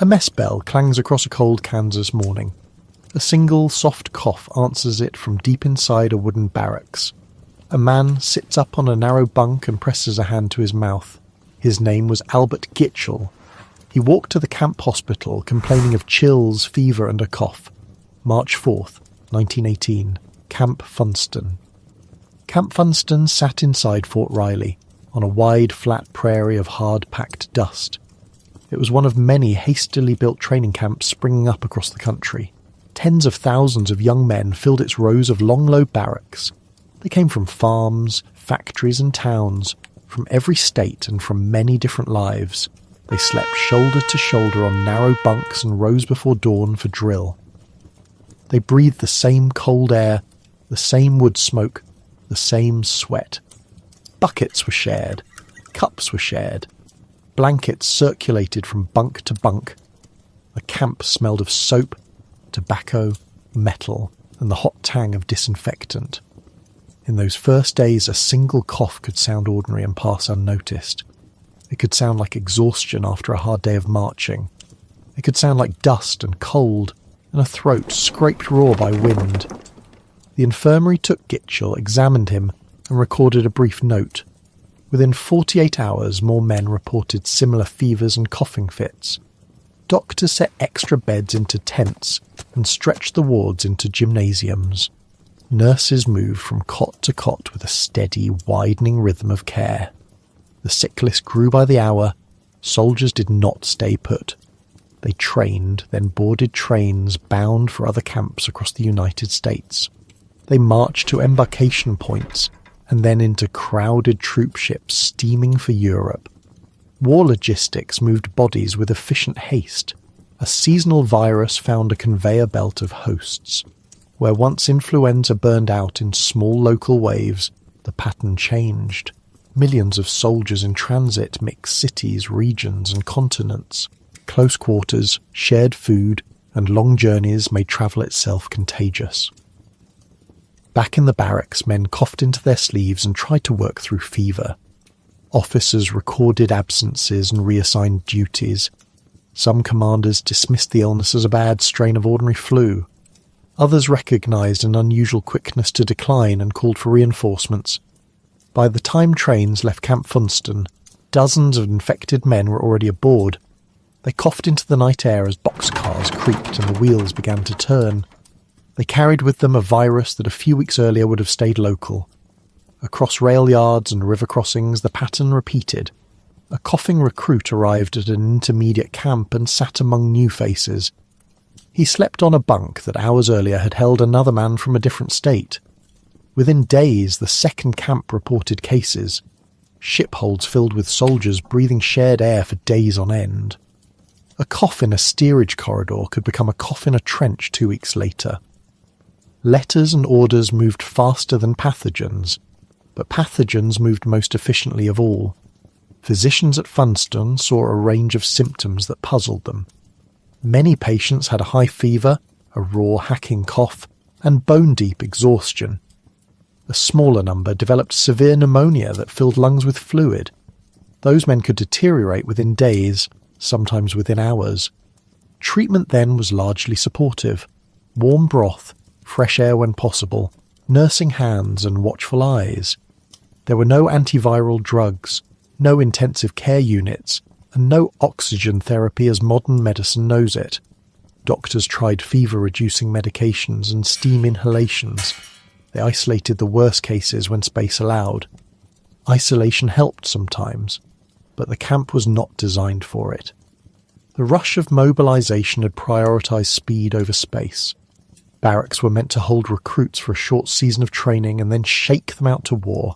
A mess bell clangs across a cold Kansas morning. A single soft cough answers it from deep inside a wooden barracks. A man sits up on a narrow bunk and presses a hand to his mouth. His name was Albert Gitchell. He walked to the camp hospital complaining of chills, fever and a cough. March 4th, 1918, Camp Funston. Camp Funston sat inside Fort Riley, on a wide, flat prairie of hard-packed dust. It was one of many hastily built training camps springing up across the country. Tens of thousands of young men filled its rows of long, low barracks. They came from farms, factories and towns, from every state and from many different lives. They slept shoulder to shoulder on narrow bunks and rose before dawn for drill. They breathed the same cold air, the same wood smoke, the same sweat. Buckets were shared, cups were shared, blankets circulated from bunk to bunk. The camp smelled of soap, tobacco, metal, and the hot tang of disinfectant. In those first days, a single cough could sound ordinary and pass unnoticed. It could sound like exhaustion after a hard day of marching. It could sound like dust and cold, and a throat scraped raw by wind. The infirmary took Gitchell, examined him, and recorded a brief note. Within 48 hours, more men reported similar fevers and coughing fits. Doctors set extra beds into tents and stretched the wards into gymnasiums. Nurses moved from cot to cot with a steady, widening rhythm of care. The sick list grew by the hour. Soldiers did not stay put. They trained, then boarded trains bound for other camps across the United States. They marched to embarkation points and then into crowded troop ships steaming for Europe. War logistics moved bodies with efficient haste. A seasonal virus found a conveyor belt of hosts. Where once influenza burned out in small local waves, the pattern changed. Millions of soldiers in transit mixed cities, regions and continents. Close quarters, shared food, and long journeys made travel itself contagious. Back in the barracks, men coughed into their sleeves and tried to work through fever. Officers recorded absences and reassigned duties. Some commanders dismissed the illness as a bad strain of ordinary flu. Others recognised an unusual quickness to decline and called for reinforcements. By the time trains left Camp Funston, dozens of infected men were already aboard. They coughed into the night air as boxcars creaked and the wheels began to turn. They carried with them a virus that a few weeks earlier would have stayed local. Across rail yards and river crossings, the pattern repeated. A coughing recruit arrived at an intermediate camp and sat among new faces. He slept on a bunk that hours earlier had held another man from a different state. Within days, the second camp reported cases. Ship holds filled with soldiers breathing shared air for days on end. A cough in a steerage corridor could become a cough in a trench 2 weeks later. Letters and orders moved faster than pathogens, but pathogens moved most efficiently of all. Physicians at Funston saw a range of symptoms that puzzled them. Many patients had a high fever, a raw hacking cough, and bone-deep exhaustion. A smaller number developed severe pneumonia that filled lungs with fluid. Those men could deteriorate within days, sometimes within hours. Treatment then was largely supportive. Warm broth, fresh air when possible, nursing hands and watchful eyes. There were no antiviral drugs, no intensive care units, and no oxygen therapy as modern medicine knows it. Doctors tried fever-reducing medications and steam inhalations. They isolated the worst cases when space allowed. Isolation helped sometimes, but the camp was not designed for it. The rush of mobilization had prioritized speed over space. Barracks were meant to hold recruits for a short season of training and then shake them out to war.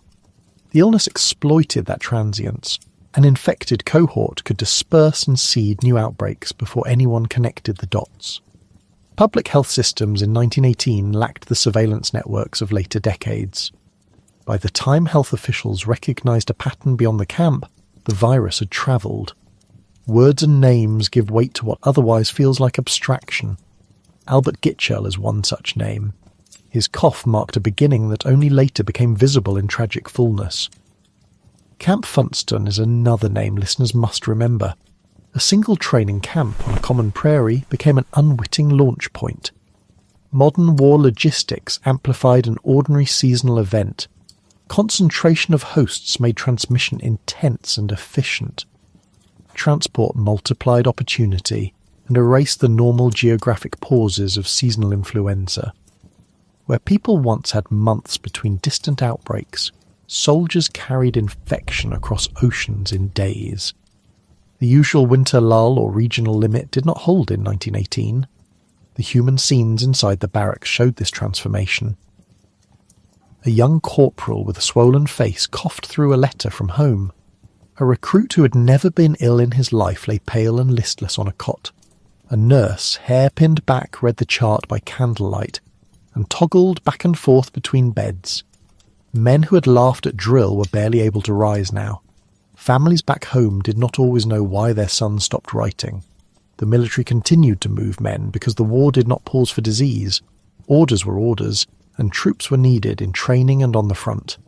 The illness exploited that transience. An infected cohort could disperse and seed new outbreaks before anyone connected the dots. Public health systems in 1918 lacked the surveillance networks of later decades. By the time health officials recognised a pattern beyond the camp, the virus had travelled. Words and names give weight to what otherwise feels like abstraction. Albert Gitchell is one such name. His cough marked a beginning that only later became visible in tragic fullness. Camp Funston is another name listeners must remember. A single training camp on a common prairie became an unwitting launch point. Modern war logistics amplified an ordinary seasonal event. Concentration of hosts made transmission intense and efficient. Transport multiplied opportunity and erased the normal geographic pauses of seasonal influenza. Where people once had months between distant outbreaks, soldiers carried infection across oceans in days. The usual winter lull or regional limit did not hold in 1918. The human scenes inside the barracks showed this transformation. A young corporal with a swollen face coughed through a letter from home. A recruit who had never been ill in his life lay pale and listless on a cot. A nurse, hair pinned back, read the chart by candlelight and toggled back and forth between beds. Men who had laughed at drill were barely able to rise now. Families back home did not always know why their sons stopped writing. The military continued to move men because the war did not pause for disease. Orders were orders, and troops were needed in training and on the front.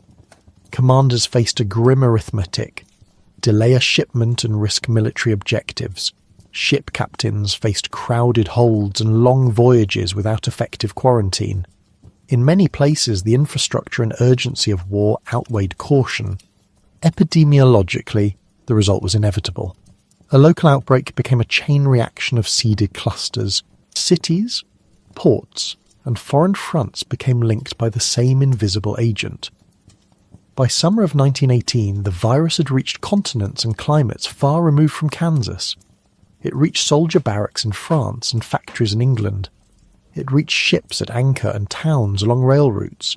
Commanders faced a grim arithmetic: delay a shipment and risk military objectives. Ship captains faced crowded holds and long voyages without effective quarantine. In many places, the infrastructure and urgency of war outweighed caution. Epidemiologically, the result was inevitable. A local outbreak became a chain reaction of seeded clusters. Cities, ports, and foreign fronts became linked by the same invisible agent. By summer of 1918, the virus had reached continents and climates far removed from Kansas. It reached soldier barracks in France and factories in England. It reached ships at anchor and towns along rail routes.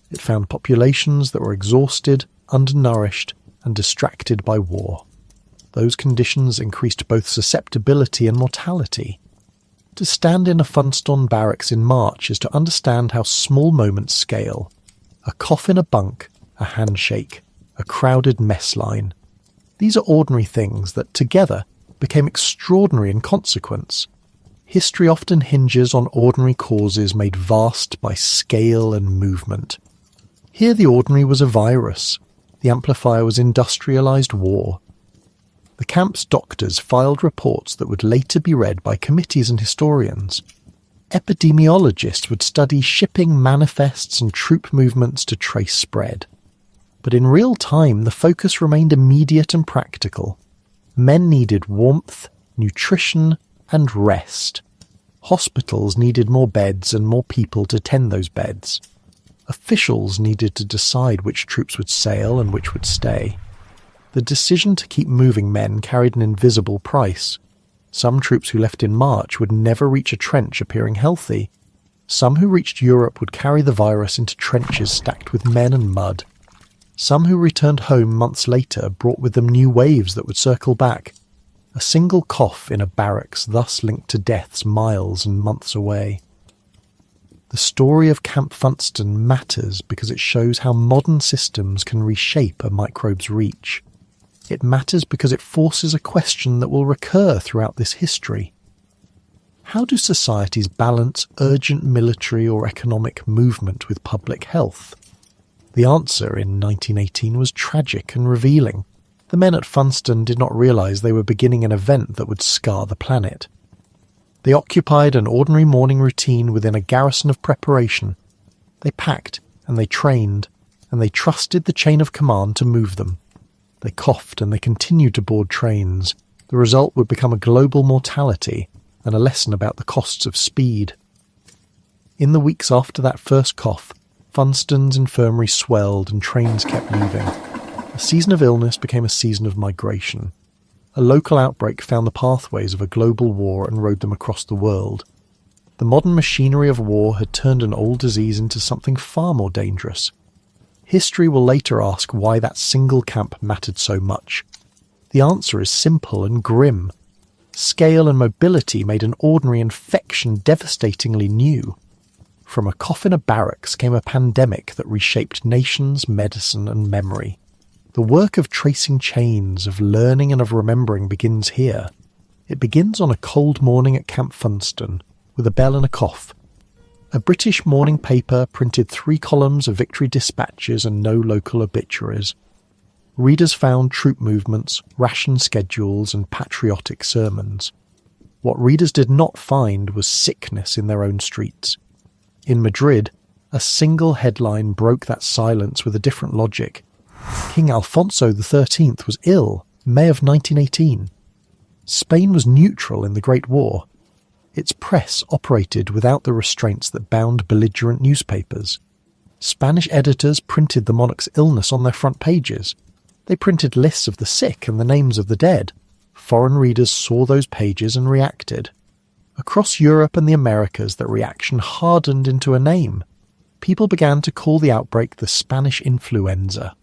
It found populations that were exhausted, undernourished, and distracted by war. Those conditions increased both susceptibility and mortality. To stand in a Funston barracks in March is to understand how small moments scale. A cough in a bunk, a handshake, a crowded mess line. These are ordinary things that, together, became extraordinary in consequence. History often hinges on ordinary causes made vast by scale and movement. Here the ordinary was a virus. The amplifier was industrialized war. The camp's doctors filed reports that would later be read by committees and historians. Epidemiologists would study shipping manifests and troop movements to trace spread. But in real time, the focus remained immediate and practical. Men needed warmth, nutrition, and rest. Hospitals needed more beds and more people to tend those beds. Officials needed to decide which troops would sail and which would stay. The decision to keep moving men carried an invisible price. Some troops who left in March would never reach a trench appearing healthy. Some who reached Europe would carry the virus into trenches stacked with men and mud. Some who returned home months later brought with them new waves that would circle back. A single cough in a barracks thus linked to deaths miles and months away. The story of Camp Funston matters because it shows how modern systems can reshape a microbe's reach. It matters because it forces a question that will recur throughout this history. How do societies balance urgent military or economic movement with public health? The answer in 1918 was tragic and revealing. The men at Funston did not realize they were beginning an event that would scar the planet. They occupied an ordinary morning routine within a garrison of preparation. They packed, and they trained, and they trusted the chain of command to move them. They coughed, and they continued to board trains. The result would become a global mortality and a lesson about the costs of speed. In the weeks after that first cough, Funston's infirmary swelled and trains kept moving. A season of illness became a season of migration. A local outbreak found the pathways of a global war and rode them across the world. The modern machinery of war had turned an old disease into something far more dangerous. History will later ask why that single camp mattered so much. The answer is simple and grim. Scale and mobility made an ordinary infection devastatingly new. From a cough in a barracks came a pandemic that reshaped nations, medicine, and memory. The work of tracing chains, of learning and of remembering begins here. It begins on a cold morning at Camp Funston, with a bell and a cough. A British morning paper printed 3 columns of victory dispatches and no local obituaries. readers found troop movements, ration schedules, and patriotic sermons. What readers did not find was sickness in their own streets. In Madrid, a single headline broke that silence with a different logic. King Alfonso XIII was ill, May of 1918. Spain was neutral in the Great War. Its press operated without the restraints that bound belligerent newspapers. Spanish editors printed the monarch's illness on their front pages. They printed lists of the sick and the names of the dead. Foreign readers saw those pages and reacted. Across Europe and the Americas, that reaction hardened into a name. People began to call the outbreak the Spanish influenza.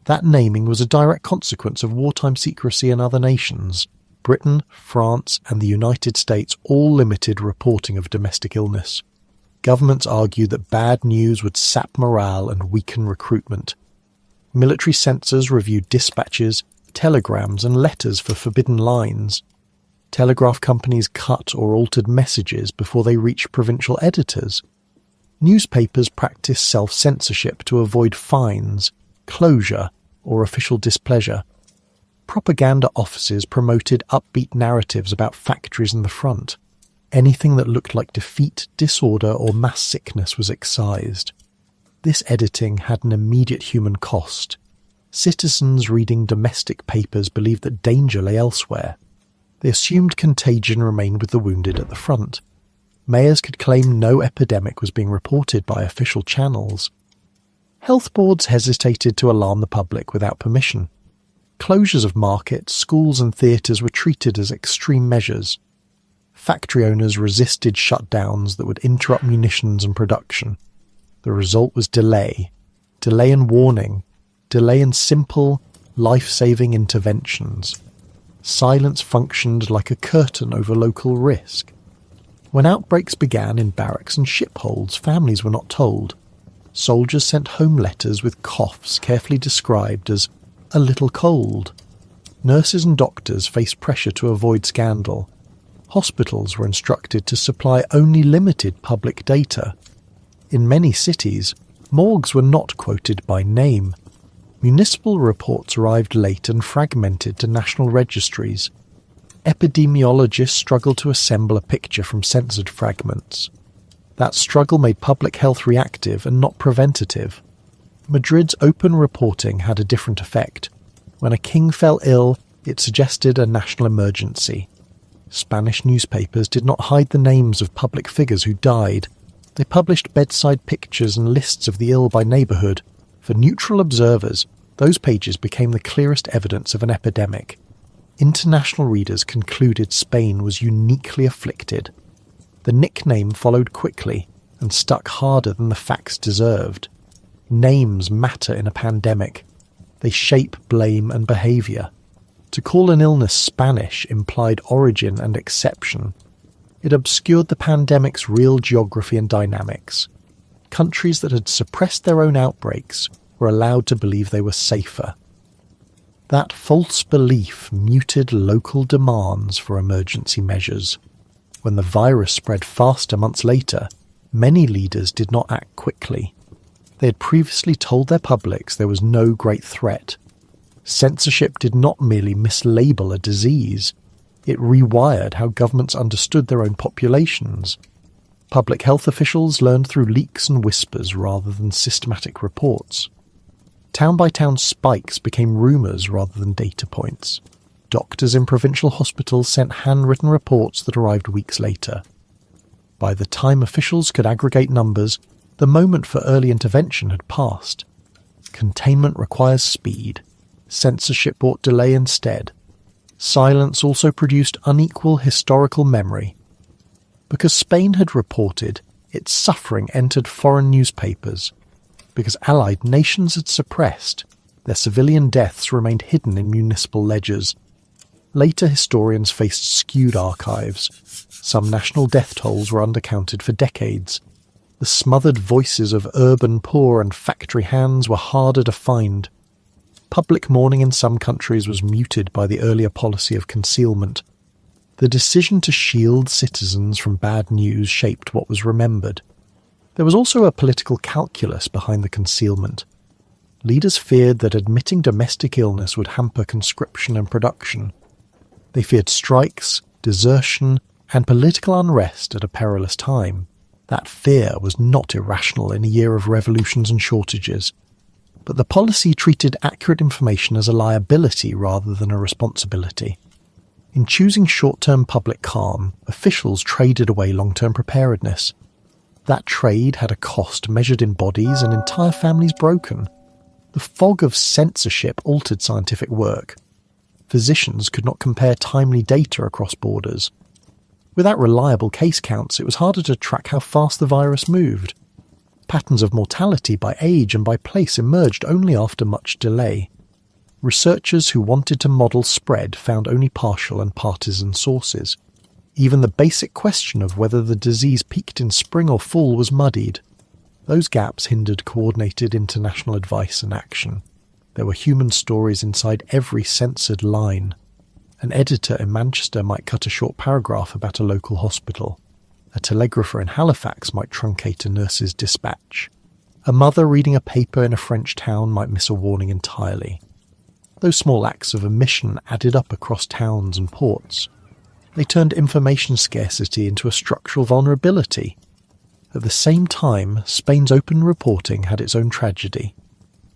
That naming was a direct consequence of wartime secrecy in other nations. Britain, France, and the United States all limited reporting of domestic illness. Governments argued that bad news would sap morale and weaken recruitment. Military censors reviewed dispatches, telegrams, and letters for forbidden lines. Telegraph companies cut or altered messages before they reached provincial editors. Newspapers practiced self-censorship to avoid fines, closure, or official displeasure. Propaganda offices promoted upbeat narratives about factories in the front. Anything that looked like defeat, disorder, or mass sickness was excised. This editing had an immediate human cost. Citizens reading domestic papers believed that danger lay elsewhere. They assumed contagion remained with the wounded at the front. Mayors could claim no epidemic was being reported by official channels. Health boards hesitated to alarm the public without permission. Closures of markets, schools and theatres were treated as extreme measures. Factory owners resisted shutdowns that would interrupt munitions and production. The result was delay in warning, delay in simple, life-saving interventions. Silence functioned like a curtain over local risk. When outbreaks began in barracks and shipholds, families were not told. Soldiers sent home letters with coughs carefully described as a little cold. Nurses and doctors faced pressure to avoid scandal. Hospitals were instructed to supply only limited public data. In many cities, morgues were not quoted by name. Municipal reports arrived late and fragmented to national registries. Epidemiologists struggled to assemble a picture from censored fragments. That struggle made public health reactive and not preventative. Madrid's open reporting had a different effect. When a king fell ill, it suggested a national emergency. Spanish newspapers did not hide the names of public figures who died. They published bedside pictures and lists of the ill by neighbourhood. For neutral observers, those pages became the clearest evidence of an epidemic. International readers concluded Spain was uniquely afflicted. The nickname followed quickly and stuck harder than the facts deserved. Names matter in a pandemic. They shape blame and behaviour. To call an illness Spanish implied origin and exception. It obscured the pandemic's real geography and dynamics. Countries that had suppressed their own outbreaks were allowed to believe they were safer. That false belief muted local demands for emergency measures. When the virus spread faster months later, many leaders did not act quickly. They had previously told their publics there was no great threat. Censorship did not merely mislabel a disease. It rewired how governments understood their own populations. Public health officials learned through leaks and whispers rather than systematic reports. Town-by-town spikes became rumours rather than data points. Doctors in provincial hospitals sent handwritten reports that arrived weeks later. By the time officials could aggregate numbers, the moment for early intervention had passed. Containment requires speed. Censorship brought delay instead. Silence also produced unequal historical memory. Because Spain had reported, its suffering entered foreign newspapers. Because Allied nations had suppressed, their civilian deaths remained hidden in municipal ledgers. Later historians faced skewed archives. Some national death tolls were undercounted for decades. The smothered voices of urban poor and factory hands were harder to find. Public mourning in some countries was muted by the earlier policy of concealment. The decision to shield citizens from bad news shaped what was remembered. There was also a political calculus behind the concealment. leaders feared that admitting domestic illness would hamper conscription and production. They feared strikes, desertion, and political unrest at a perilous time. That fear was not irrational in a year of revolutions and shortages, but the policy treated accurate information as a liability rather than a responsibility. In choosing short-term public calm, officials traded away long-term preparedness. That trade had a cost measured in bodies and entire families broken. The fog of censorship altered scientific work. Physicians could not compare timely data across borders. Without reliable case counts, it was harder to track how fast the virus moved. Patterns of mortality by age and by place emerged only after much delay. Researchers who wanted to model spread found only partial and partisan sources. Even the basic question of whether the disease peaked in spring or fall was muddied. Those gaps hindered coordinated international advice and action. There were human stories inside every censored line. An editor in Manchester might cut a short paragraph about a local hospital. A telegrapher in Halifax might truncate a nurse's dispatch. A mother reading a paper in a French town might miss a warning entirely. Those small acts of omission added up across towns and ports. They turned information scarcity into a structural vulnerability. At the same time, Spain's open reporting had its own tragedy.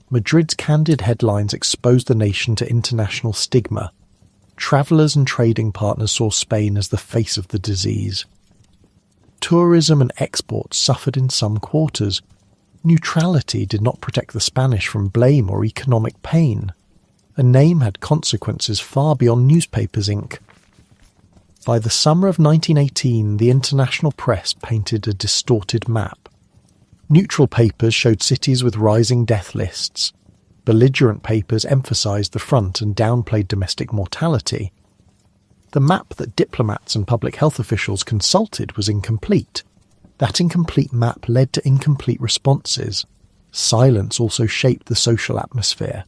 Madrid's candid headlines exposed the nation to international stigma. Travellers and trading partners saw Spain as the face of the disease. Tourism and exports suffered in some quarters. Neutrality did not protect the Spanish from blame or economic pain. A name had consequences far beyond newspapers' ink. By the summer of 1918, the international press painted a distorted map. Neutral papers showed cities with rising death lists. Belligerent papers emphasised the front and downplayed domestic mortality. The map that diplomats and public health officials consulted was incomplete. That incomplete map led to incomplete responses. Silence also shaped the social atmosphere.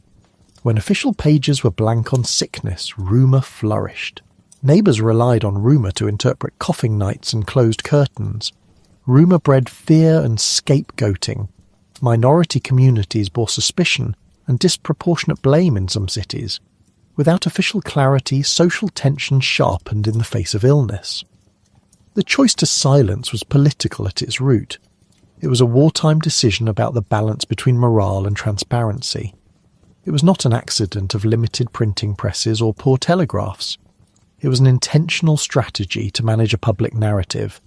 When official pages were blank on sickness, rumour flourished. Neighbours relied on rumour to interpret coughing nights and closed curtains. Rumour bred fear and scapegoating. Minority communities bore suspicion and disproportionate blame in some cities. Without official clarity, social tension sharpened in the face of illness. The choice to silence was political at its root. It was a wartime decision about the balance between morale and transparency. It was not an accident of limited printing presses or poor telegraphs. It was an intentional strategy to manage a public narrative.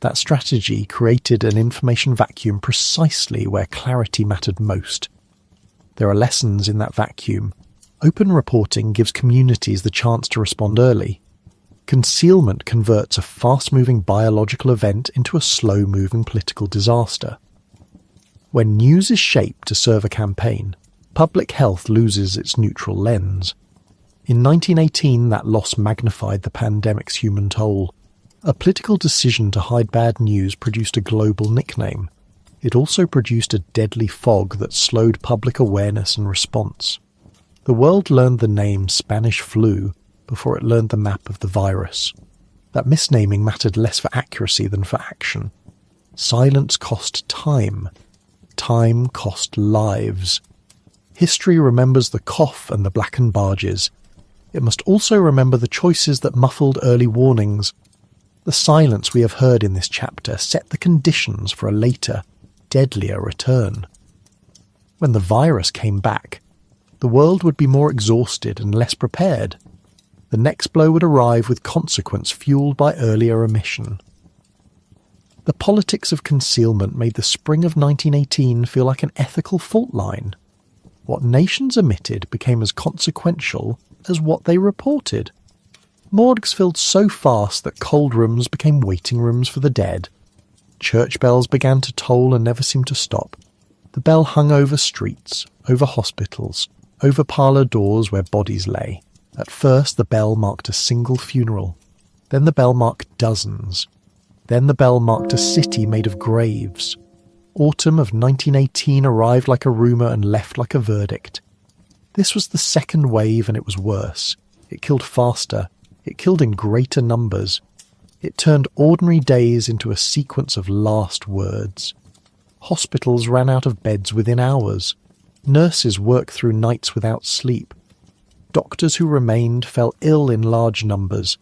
That strategy created an information vacuum precisely where clarity mattered most. There are lessons in that vacuum. Open reporting gives communities the chance to respond early. Concealment converts a fast-moving biological event into a slow-moving political disaster. When news is shaped to serve a campaign, public health loses its neutral lens. In 1918, that loss magnified the pandemic's human toll. A political decision to hide bad news produced a global nickname. It also produced a deadly fog that slowed public awareness and response. The world learned the name Spanish flu before it learned the map of the virus. That misnaming mattered less for accuracy than for action. Silence cost time. Time cost lives. History remembers the cough and the blackened barges. It must also remember the choices that muffled early warnings. The silence we have heard in this chapter set the conditions for a later, deadlier return. When the virus came back, the world would be more exhausted and less prepared. The next blow would arrive with consequence fueled by earlier omission. The politics of concealment made the spring of 1918 feel like an ethical fault line. What nations omitted became as consequential as what they reported. Morgues filled so fast that cold rooms became waiting rooms for the dead. Church bells began to toll and never seemed to stop. The bell hung over streets, over hospitals, over parlour doors where bodies lay. At first the bell marked a single funeral. Then the bell marked dozens. Then the bell marked a city made of graves. Autumn of 1918 arrived like a rumour and left like a verdict. This was the second wave, and it was worse. It killed faster. It killed in greater numbers. It turned ordinary days into a sequence of last words. Hospitals ran out of beds within hours. Nurses worked through nights without sleep. Doctors who remained fell ill in large numbers.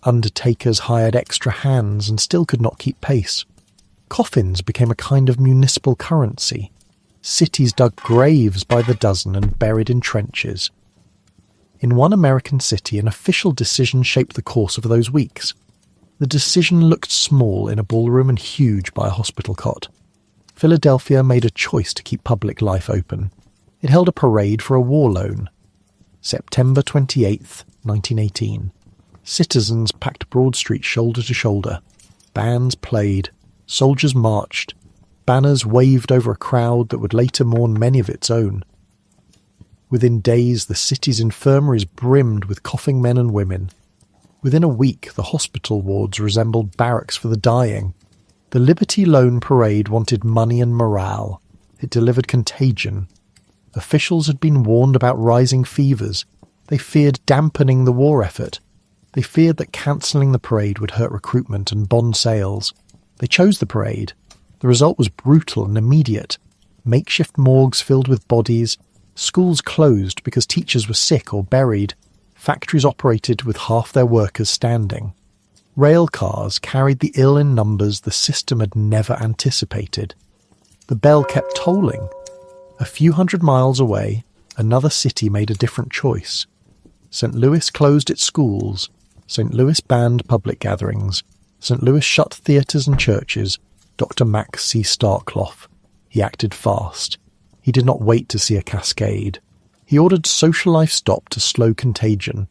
Undertakers hired extra hands and still could not keep pace. Coffins became a kind of municipal currency. Cities dug graves by the dozen and buried in trenches. In one American city, an official decision shaped the course of those weeks. The decision looked small in a ballroom and huge by a hospital cot. Philadelphia made a choice to keep public life open. It held a parade for a war loan. September 28th, 1918. Citizens packed Broad Street shoulder to shoulder. Bands played. Soldiers marched. Banners waved over a crowd that would later mourn many of its own. Within days, the city's infirmaries brimmed with coughing men and women. Within a week, the hospital wards resembled barracks for the dying. The Liberty Loan Parade wanted money and morale. It delivered contagion. Officials had been warned about rising fevers. They feared dampening the war effort. They feared that cancelling the parade would hurt recruitment and bond sales. They chose the parade. The result was brutal and immediate. Makeshift morgues filled with bodies. Schools closed because teachers were sick or buried. Factories operated with half their workers standing. Rail cars carried the ill in numbers the system had never anticipated. The bell kept tolling. A few hundred miles away, another city made a different choice. St. Louis closed its schools. St. Louis banned public gatherings. St. Louis shut theatres and churches. Dr. Max C. Starkloff. He acted fast. He did not wait to see a cascade. He ordered social life stopped to slow contagion.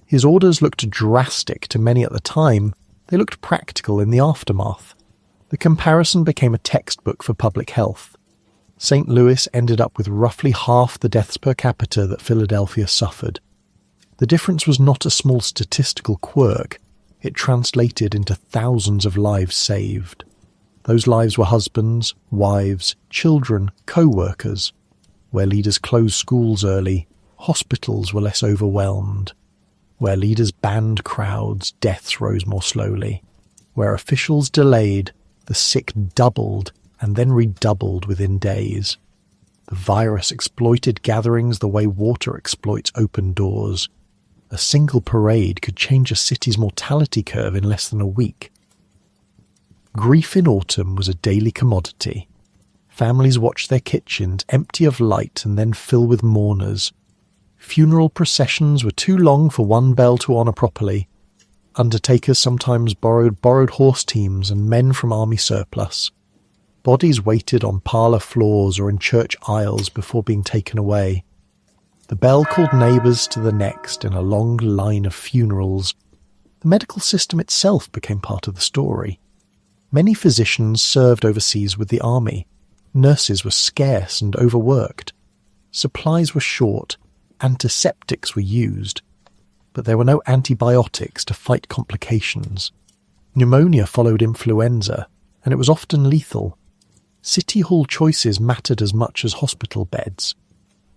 His orders looked drastic to many at the time. They looked practical in the aftermath. The comparison became a textbook for public health. St. Louis ended up with roughly half the deaths per capita that Philadelphia suffered. The difference was not a small statistical quirk. It translated into thousands of lives saved. Those lives were husbands, wives, children, co-workers. Where leaders closed schools early, hospitals were less overwhelmed. Where leaders banned crowds, deaths rose more slowly. Where officials delayed, the sick doubled and then redoubled within days. The virus exploited gatherings the way water exploits open doors. A single parade could change a city's mortality curve in less than a week. Grief in autumn was a daily commodity. Families watched their kitchens empty of light and then fill with mourners. Funeral processions were too long for one bell to honour properly. Undertakers sometimes borrowed horse teams and men from army surplus. Bodies waited on parlour floors or in church aisles before being taken away. The bell called neighbours to the next in a long line of funerals. The medical system itself became part of the story. Many physicians served overseas with the army. Nurses were scarce and overworked. Supplies were short. Antiseptics were used. But there were no antibiotics to fight complications. Pneumonia followed influenza, and it was often lethal. City hall choices mattered as much as hospital beds.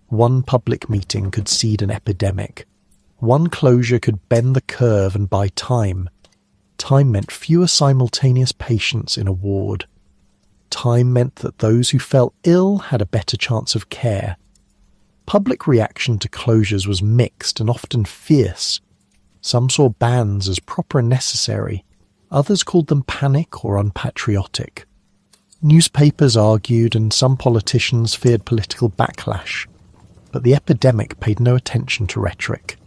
One public meeting could seed an epidemic. One closure could bend the curve and buy time. Time meant fewer simultaneous patients in a ward. Time meant that those who fell ill had a better chance of care. Public reaction to closures was mixed and often fierce. Some saw bans as proper and necessary. Others called them panic or unpatriotic. Newspapers argued and some politicians feared political backlash. But the epidemic paid no attention to rhetoric.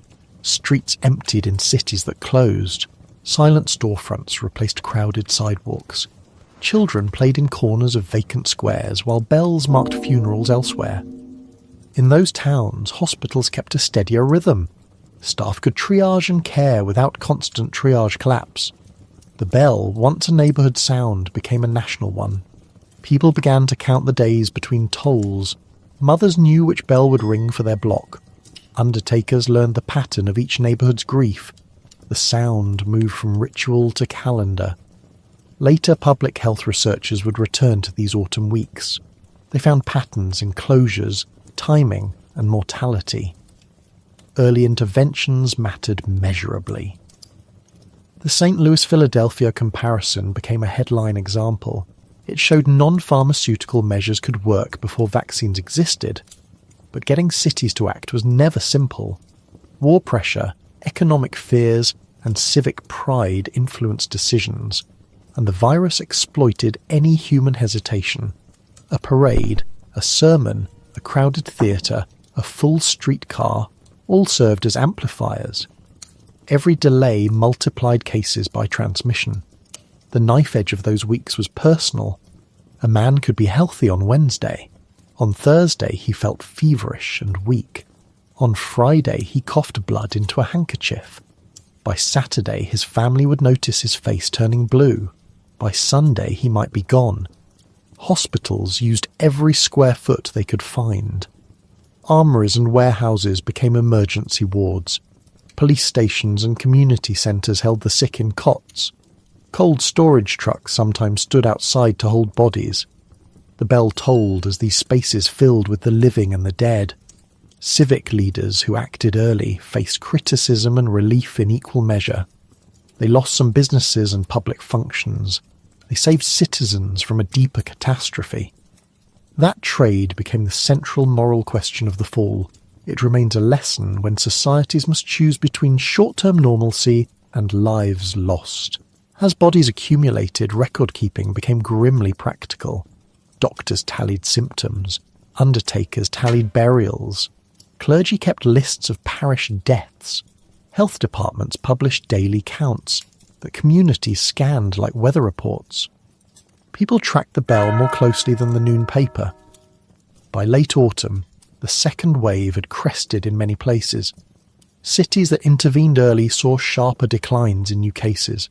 Streets emptied in cities that closed. Silent storefronts replaced crowded sidewalks. Children played in corners of vacant squares while bells marked funerals elsewhere. In those towns, hospitals kept a steadier rhythm. Staff could triage and care without constant triage collapse. The bell, once a neighbourhood sound, became a national one. People began to count the days between tolls. Mothers knew which bell would ring for their block. Undertakers learned the pattern of each neighbourhood's grief. The sound moved from ritual to calendar. Later public health researchers would return to these autumn weeks. They found patterns in closures, timing, and mortality. Early interventions mattered measurably. The St. Louis-Philadelphia comparison became a headline example. It showed non-pharmaceutical measures could work before vaccines existed. But getting cities to act was never simple. War pressure, economic fears, and civic pride influenced decisions, and the virus exploited any human hesitation. A parade, a sermon, a crowded theatre, a full streetcar, all served as amplifiers. Every delay multiplied cases by transmission. The knife edge of those weeks was personal. A man could be healthy on Wednesday. On Thursday he felt feverish and weak. On Friday he coughed blood into a handkerchief. By Saturday his family would notice his face turning blue. By Sunday he might be gone. Hospitals used every square foot they could find. Armories and warehouses became emergency wards. Police stations and community centres held the sick in cots. Cold storage trucks sometimes stood outside to hold bodies. The bell tolled as these spaces filled with the living and the dead. Civic leaders who acted early faced criticism and relief in equal measure. They lost some businesses and public functions. They saved citizens from a deeper catastrophe. That trade became the central moral question of the fall. It remains a lesson when societies must choose between short-term normalcy and lives lost. As bodies accumulated, record-keeping became grimly practical. Doctors tallied symptoms. Undertakers tallied burials. Clergy kept lists of parish deaths. Health departments published daily counts that communities scanned like weather reports. People tracked the bell more closely than the noon paper. By late autumn, the second wave had crested in many places. Cities that intervened early saw sharper declines in new cases.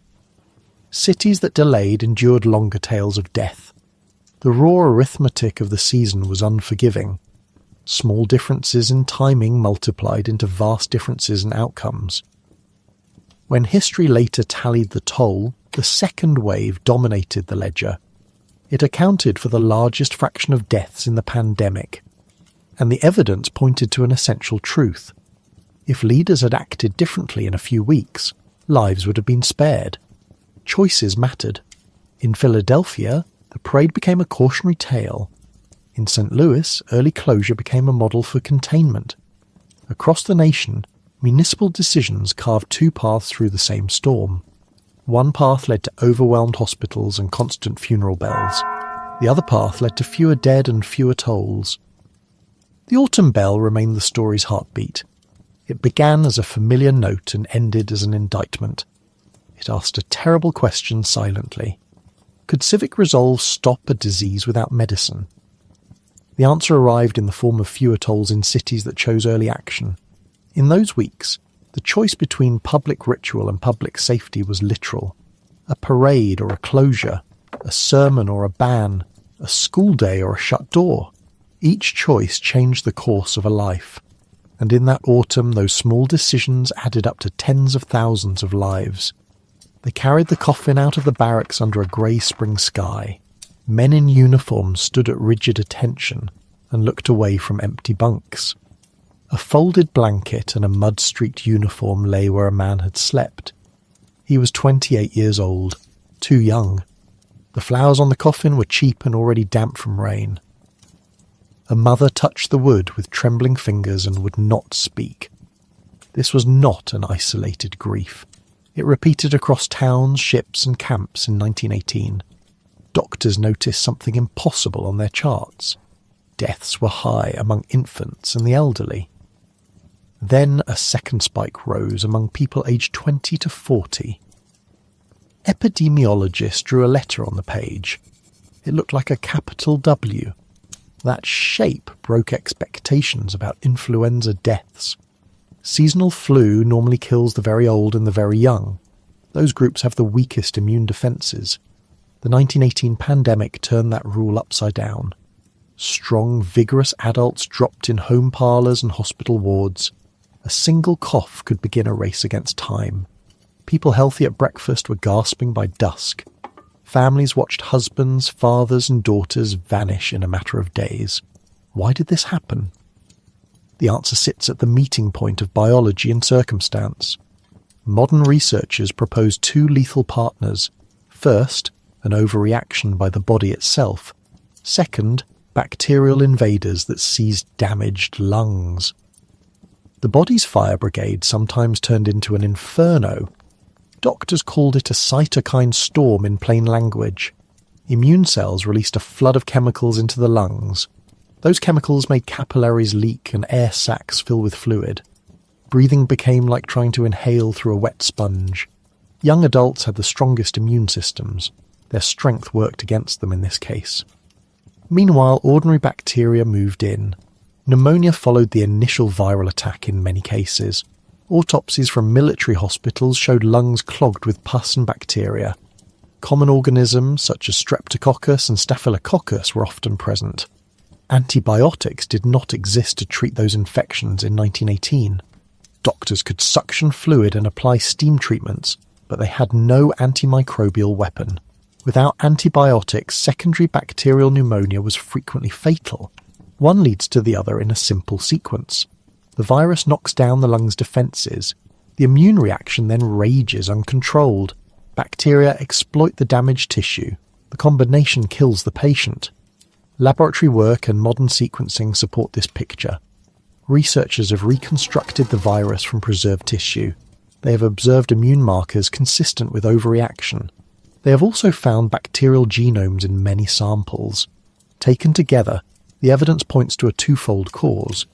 Cities that delayed endured longer tales of death. The raw arithmetic of the season was unforgiving. Small differences in timing multiplied into vast differences in outcomes. When history later tallied the toll, the second wave dominated the ledger. It accounted for the largest fraction of deaths in the pandemic. And the evidence pointed to an essential truth. If leaders had acted differently in a few weeks, lives would have been spared. Choices mattered. In Philadelphia, the parade became a cautionary tale. In St. Louis, early closure became a model for containment. Across the nation, municipal decisions carved two paths through the same storm. One path led to overwhelmed hospitals and constant funeral bells. The other path led to fewer dead and fewer tolls. The autumn bell remained the story's heartbeat. It began as a familiar note and ended as an indictment. It asked a terrible question silently. Could civic resolve stop a disease without medicine? The answer arrived in the form of fewer tolls in cities that chose early action. In those weeks, the choice between public ritual and public safety was literal. A parade or a closure, a sermon or a ban, a school day or a shut door. Each choice changed the course of a life. And in that autumn, those small decisions added up to tens of thousands of lives. They carried the coffin out of the barracks under a grey spring sky. Men in uniform stood at rigid attention and looked away from empty bunks. A folded blanket and a mud-streaked uniform lay where a man had slept. He was 28 years old, too young. The flowers on the coffin were cheap and already damp from rain. A mother touched the wood with trembling fingers and would not speak. This was not an isolated grief. It repeated across towns, ships and camps in 1918. Doctors noticed something impossible on their charts. Deaths were high among infants and the elderly. Then a second spike rose among people aged 20 to 40. Epidemiologists drew a letter on the page. It looked like a capital W. That shape broke expectations about influenza deaths. Seasonal flu normally kills the very old and the very young. Those groups have the weakest immune defences. The 1918 pandemic turned that rule upside down. Strong, vigorous adults dropped in home parlours and hospital wards. A single cough could begin a race against time. People healthy at breakfast were gasping by dusk. Families watched husbands, fathers and daughters vanish in a matter of days. Why did this happen? The answer sits at the meeting point of biology and circumstance. Modern researchers propose two lethal partners. First, an overreaction by the body itself. Second, bacterial invaders that seized damaged lungs. The body's fire brigade sometimes turned into an inferno. Doctors called it a cytokine storm in plain language. Immune cells released a flood of chemicals into the lungs. Those chemicals made capillaries leak and air sacs fill with fluid. Breathing became like trying to inhale through a wet sponge. Young adults had the strongest immune systems. Their strength worked against them in this case. Meanwhile, ordinary bacteria moved in. Pneumonia followed the initial viral attack in many cases. Autopsies from military hospitals showed lungs clogged with pus and bacteria. Common organisms such as Streptococcus and Staphylococcus were often present. Antibiotics did not exist to treat those infections in 1918. Doctors could suction fluid and apply steam treatments, but they had no antimicrobial weapon. Without antibiotics, secondary bacterial pneumonia was frequently fatal. One leads to the other in a simple sequence. The virus knocks down the lung's defences. The immune reaction then rages uncontrolled. Bacteria exploit the damaged tissue. The combination kills the patient. Laboratory work and modern sequencing support this picture. Researchers have reconstructed the virus from preserved tissue. They have observed immune markers consistent with overreaction. They have also found bacterial genomes in many samples. Taken together, the evidence points to a twofold cause.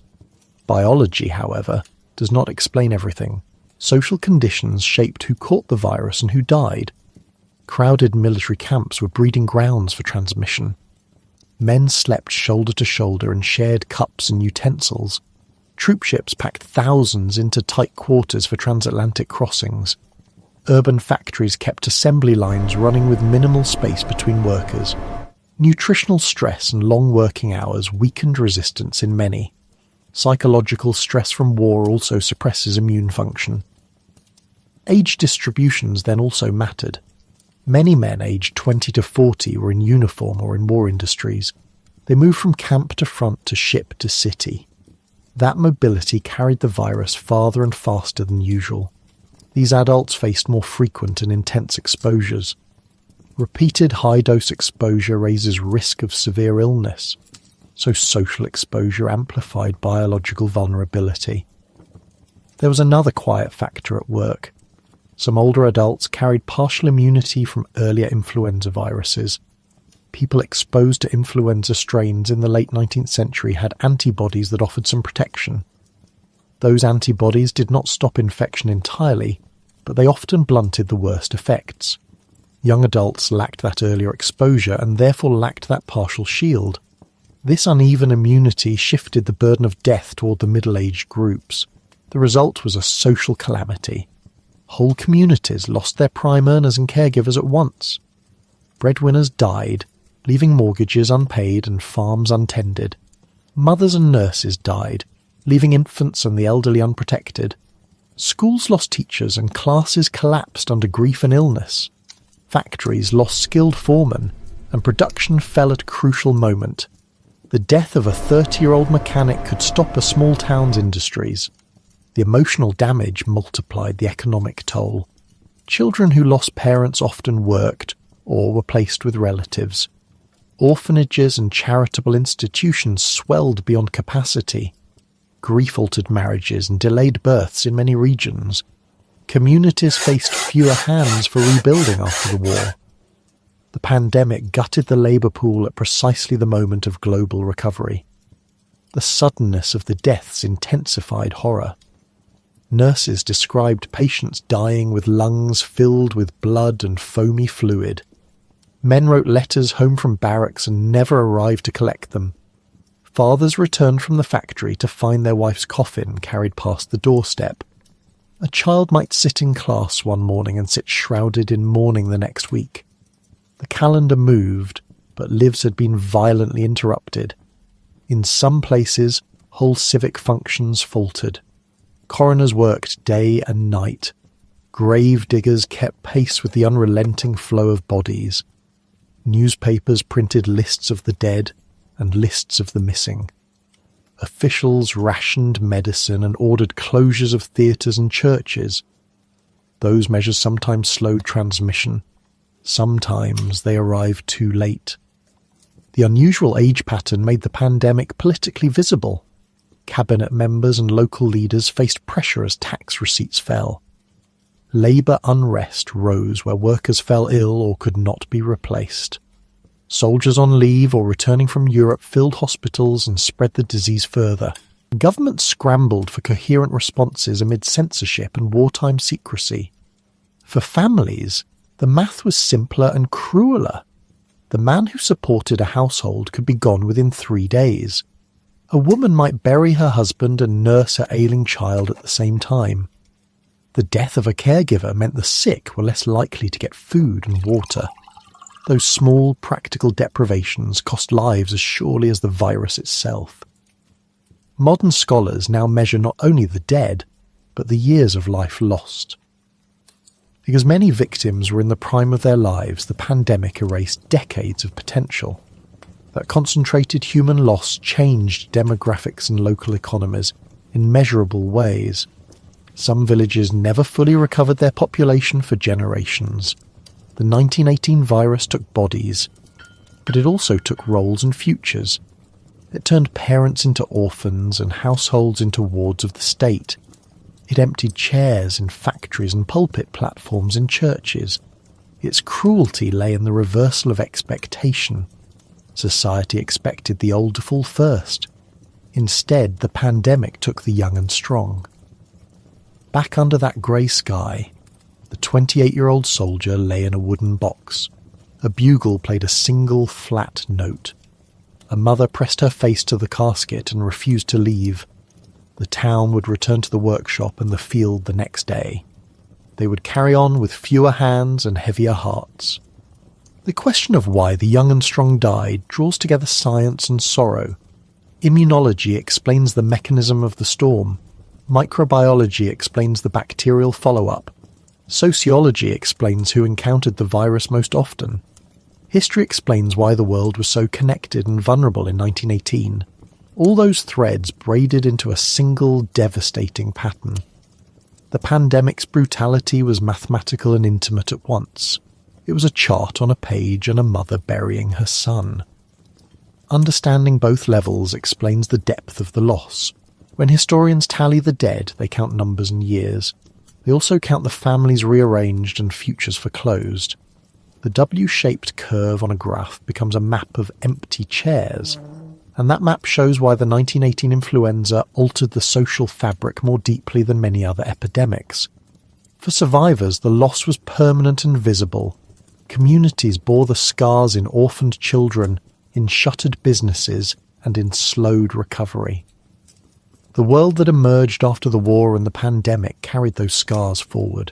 Biology, however, does not explain everything. Social conditions shaped who caught the virus and who died. Crowded military camps were breeding grounds for transmission. Men slept shoulder to shoulder and shared cups and utensils. Troop ships packed thousands into tight quarters for transatlantic crossings. Urban factories kept assembly lines running with minimal space between workers. Nutritional stress and long working hours weakened resistance in many. Psychological stress from war also suppresses immune function. Age distributions then also mattered. Many men aged 20 to 40 were in uniform or in war industries. They moved from camp to front to ship to city. That mobility carried the virus farther and faster than usual. These adults faced more frequent and intense exposures. Repeated high-dose exposure raises risk of severe illness, so social exposure amplified biological vulnerability. There was another quiet factor at work. Some older adults carried partial immunity from earlier influenza viruses. People exposed to influenza strains in the late 19th century had antibodies that offered some protection. Those antibodies did not stop infection entirely, but they often blunted the worst effects. Young adults lacked that earlier exposure and therefore lacked that partial shield. This uneven immunity shifted the burden of death toward the middle-aged groups. The result was a social calamity. Whole communities lost their prime earners and caregivers at once. Breadwinners died, leaving mortgages unpaid and farms untended. Mothers and nurses died, leaving infants and the elderly unprotected. Schools lost teachers and classes collapsed under grief and illness. Factories lost skilled foremen, and production fell at a crucial moment. The death of a 30-year-old mechanic could stop a small town's industries. The emotional damage multiplied the economic toll. Children who lost parents often worked or were placed with relatives. Orphanages and charitable institutions swelled beyond capacity. Grief altered marriages and delayed births in many regions. Communities faced fewer hands for rebuilding after the war. The pandemic gutted the labour pool at precisely the moment of global recovery. The suddenness of the deaths intensified horror. Nurses described patients dying with lungs filled with blood and foamy fluid. Men wrote letters home from barracks and never arrived to collect them. Fathers returned from the factory to find their wife's coffin carried past the doorstep. A child might sit in class one morning and sit shrouded in mourning the next week. The calendar moved, but lives had been violently interrupted. In some places, whole civic functions faltered. Coroners worked day and night. Grave diggers kept pace with the unrelenting flow of bodies. Newspapers printed lists of the dead and lists of the missing. Officials rationed medicine and ordered closures of theatres and churches. Those measures sometimes slowed transmission. Sometimes they arrived too late. The unusual age pattern made the pandemic politically visible. Cabinet members and local leaders faced pressure as tax receipts fell. Labour unrest rose where workers fell ill or could not be replaced. Soldiers on leave or returning from Europe filled hospitals and spread the disease further. Governments scrambled for coherent responses amid censorship and wartime secrecy. For families, the math was simpler and crueler. The man who supported a household could be gone within 3 days. A woman might bury her husband and nurse her ailing child at the same time. The death of a caregiver meant the sick were less likely to get food and water. Those small, practical deprivations cost lives as surely as the virus itself. Modern scholars now measure not only the dead, but the years of life lost. Because many victims were in the prime of their lives, the pandemic erased decades of potential. That concentrated human loss changed demographics and local economies in measurable ways. Some villages never fully recovered their population for generations. The 1918 virus took bodies, but it also took roles and futures. It turned parents into orphans and households into wards of the state. It emptied chairs in factories and pulpit platforms in churches. Its cruelty lay in the reversal of expectation. Society expected the old to fall first. Instead, the pandemic took the young and strong. Back under that grey sky, the 28-year-old soldier lay in a wooden box. A bugle played a single flat note. A mother pressed her face to the casket and refused to leave. The town would return to the workshop and the field the next day. They would carry on with fewer hands and heavier hearts. The question of why the young and strong died draws together science and sorrow. Immunology explains the mechanism of the storm. Microbiology explains the bacterial follow-up. Sociology explains who encountered the virus most often. History explains why the world was so connected and vulnerable in 1918. All those threads braided into a single devastating pattern. The pandemic's brutality was mathematical and intimate at once. It was a chart on a page and a mother burying her son. Understanding both levels explains the depth of the loss. When historians tally the dead, they count numbers and years. They also count the families rearranged and futures foreclosed. The W-shaped curve on a graph becomes a map of empty chairs, and that map shows why the 1918 influenza altered the social fabric more deeply than many other epidemics. For survivors, the loss was permanent and visible. Communities bore the scars in orphaned children, in shuttered businesses, and in slowed recovery. The world that emerged after the war and the pandemic carried those scars forward.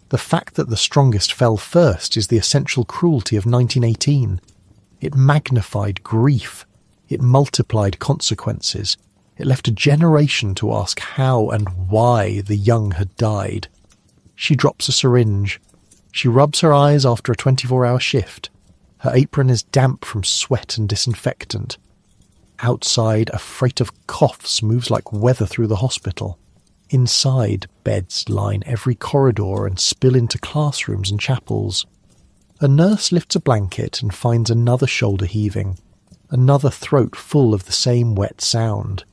The fact that the strongest fell first is the essential cruelty of 1918. It magnified grief. It multiplied consequences. It left a generation to ask how and why the young had died. She drops a syringe. She rubs her eyes after a 24-hour shift. Her apron is damp from sweat and disinfectant. Outside, a freight of coughs moves like weather through the hospital. Inside, beds line every corridor and spill into classrooms and chapels. A nurse lifts a blanket and finds another shoulder heaving, another throat full of the same wet sound.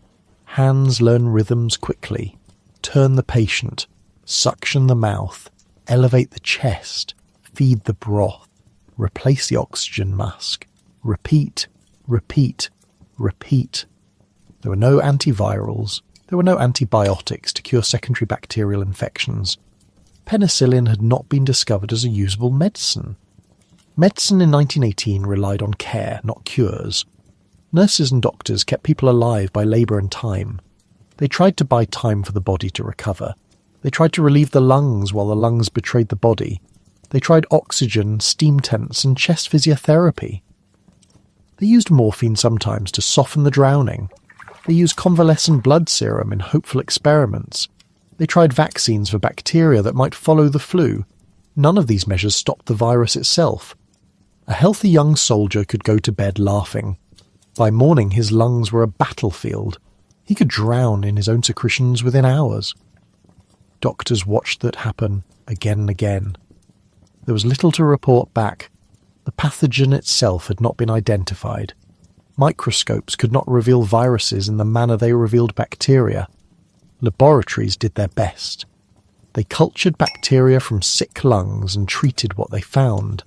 Hands learn rhythms quickly, turn the patient, suction the mouth, elevate the chest, feed the broth, replace the oxygen mask, repeat, repeat, repeat. There were no antivirals. There were no antibiotics to cure secondary bacterial infections. Penicillin had not been discovered as a usable medicine. Medicine in 1918 relied on care, not cures. Nurses and doctors kept people alive by labour and time. They tried to buy time for the body to recover. They tried to relieve the lungs while the lungs betrayed the body. They tried oxygen, steam tents, and chest physiotherapy. They used morphine sometimes to soften the drowning. They used convalescent blood serum in hopeful experiments. They tried vaccines for bacteria that might follow the flu. None of these measures stopped the virus itself. A healthy young soldier could go to bed laughing. By morning his lungs were a battlefield. He could drown in his own secretions within hours. Doctors watched that happen again and again. There was little to report back. The pathogen itself had not been identified. Microscopes could not reveal viruses in the manner they revealed bacteria. Laboratories did their best. They cultured bacteria from sick lungs and treated what they found.